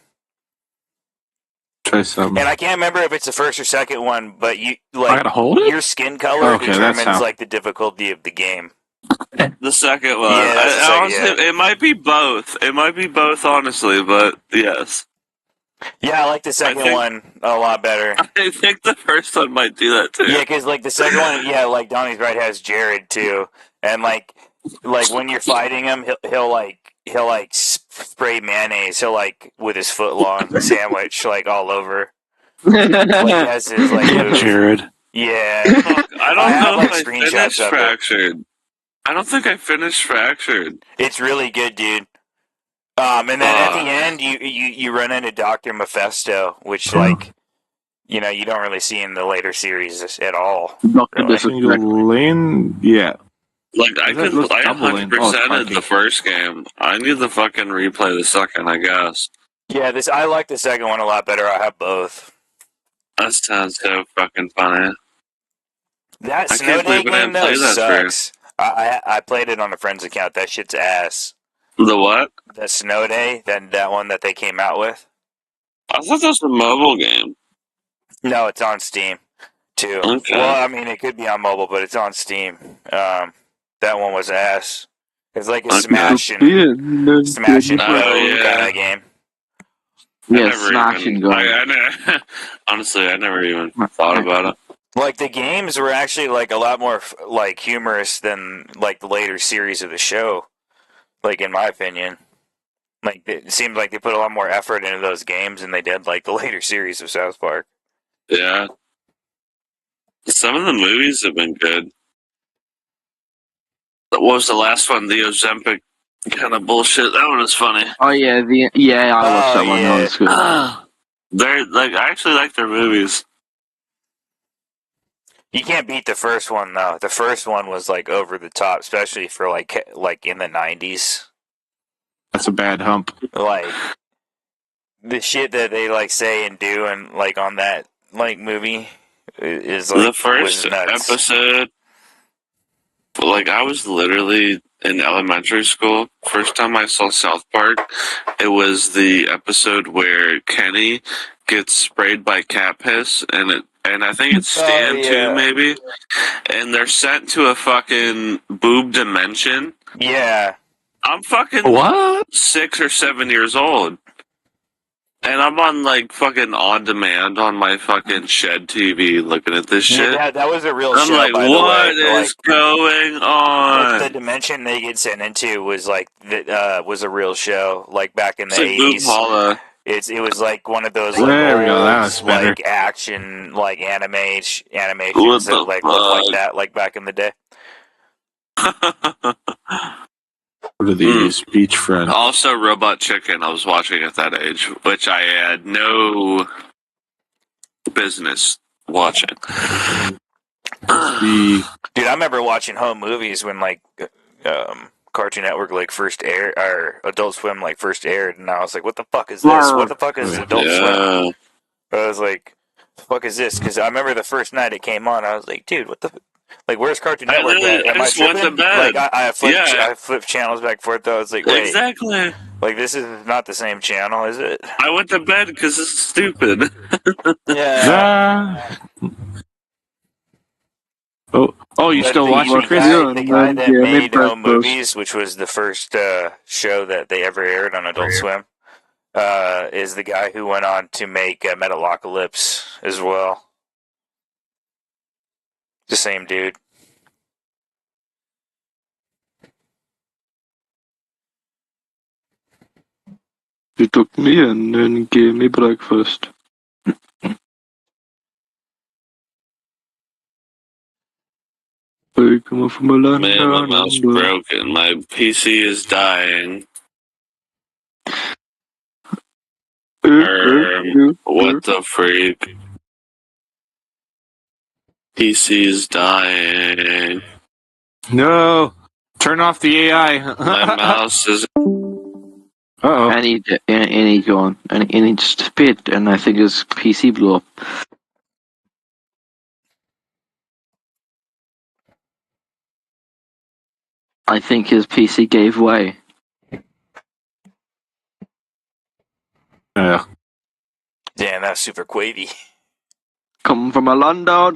Try some. And I can't remember if it's the first or second one, but you I like gotta hold it? your skin color Okay, that's determines how. like the difficulty of the game. The second one. Yeah, that's the second, Honestly, it might be both. It might be both, honestly, but yes. Yeah, I like the second one a lot better. I think the first one might do that too. Yeah, because like the second one, yeah, like Donnie's right has Jared too, and like when you're fighting him, he'll spray mayonnaise. He'll like with his foot long sandwich like all over. Like has his like move. Jared. Yeah, I don't have, know like, if I screenshots finished of it. Fractured. I don't think I finished Fractured. It's really good, dude. And then at the end, you run into Dr. Mephisto, which like you don't really see in the later series at all. Really. Single lane? Yeah. Like I That looks 100%ed double-ed. the first game. I need to fucking replay the second, I guess. Yeah, I like the second one a lot better. I have both. That sounds so fucking funny. That I Snow can't Day believe I game didn't though play that sucks. I played it on a friend's account. That shit's ass. The what? The Snow Day, that one that they came out with. I thought that was a mobile game. No, it's on Steam too. Okay. Well, I mean, it could be on mobile, but it's on Steam. That one was ass. It's like a Okay. smash and Yeah, yeah. kind of game. Yeah, smash and go. Honestly, I never even thought about it. Like the games were actually like a lot more like humorous than like the later series of the show. Like in my opinion, like it seemed like they put a lot more effort into those games than they did like the later series of South Park. Yeah. Some of the movies have been good. What was the last one? The Ozempic kind of bullshit. That one was funny. Oh yeah, I watched that one. yeah. That was good. They're like I actually like their movies. You can't beat the first one though. The first one was like over the top, especially for like in the 90s. That's a bad hump. Like the shit that they like say and do and like on that like movie is like The first was nuts. episode, like I was literally in elementary school. First time I saw South Park, it was the episode where Kenny gets sprayed by cat piss, and I think it's Stan too, maybe. And they're sent to a fucking boob dimension. Yeah. I'm fucking What? 6 or 7 years old. And I'm on like fucking on demand on my fucking shed TV looking at this shit. Yeah, that was a real I'm show, like, by what the way. is going on? The dimension they get sent into was like was a real show, like back in the It's like Boom 80s. Holla. It was like one of those like, There we go, old, that was better. like action like animations What that the like look like fuck? that like back in the day. What are these? Beachfront. Also, Robot Chicken, I was watching at that age, which I had no business watching. The Dude, I remember watching home movies when like Cartoon Network like first aired or Adult Swim like first aired, and I was like, "What the fuck is this? What the fuck is Adult Swim?" I was like, "The fuck is this?" Because I remember the first night it came on, I was like, "Dude, what the? Like, where's Cartoon I Network literally- at? Am I I just went to tripping?" bed. Like I flipped channels back and forth. Though I was like, "Wait, Exactly. like this is not the same channel, is it?" I went to bed because it's stupid. Yeah. Oh, you But still watching, the Chris? the guy that Yeah, made mid-first Home Movies, which was the first show that they ever aired on Adult Swim, is the guy who went on to make Metalocalypse as well. The same dude. You took me and then gave me breakfast. I come from a land Man, my down mouse under. broken. My PC is dying. What the freak? PC's dying. No. Turn off the AI. My mouse is. Uh-oh. And he just spit, and I think his PC blew up. I think his PC gave way. Yeah. Damn, that's super quavy. Coming from a London.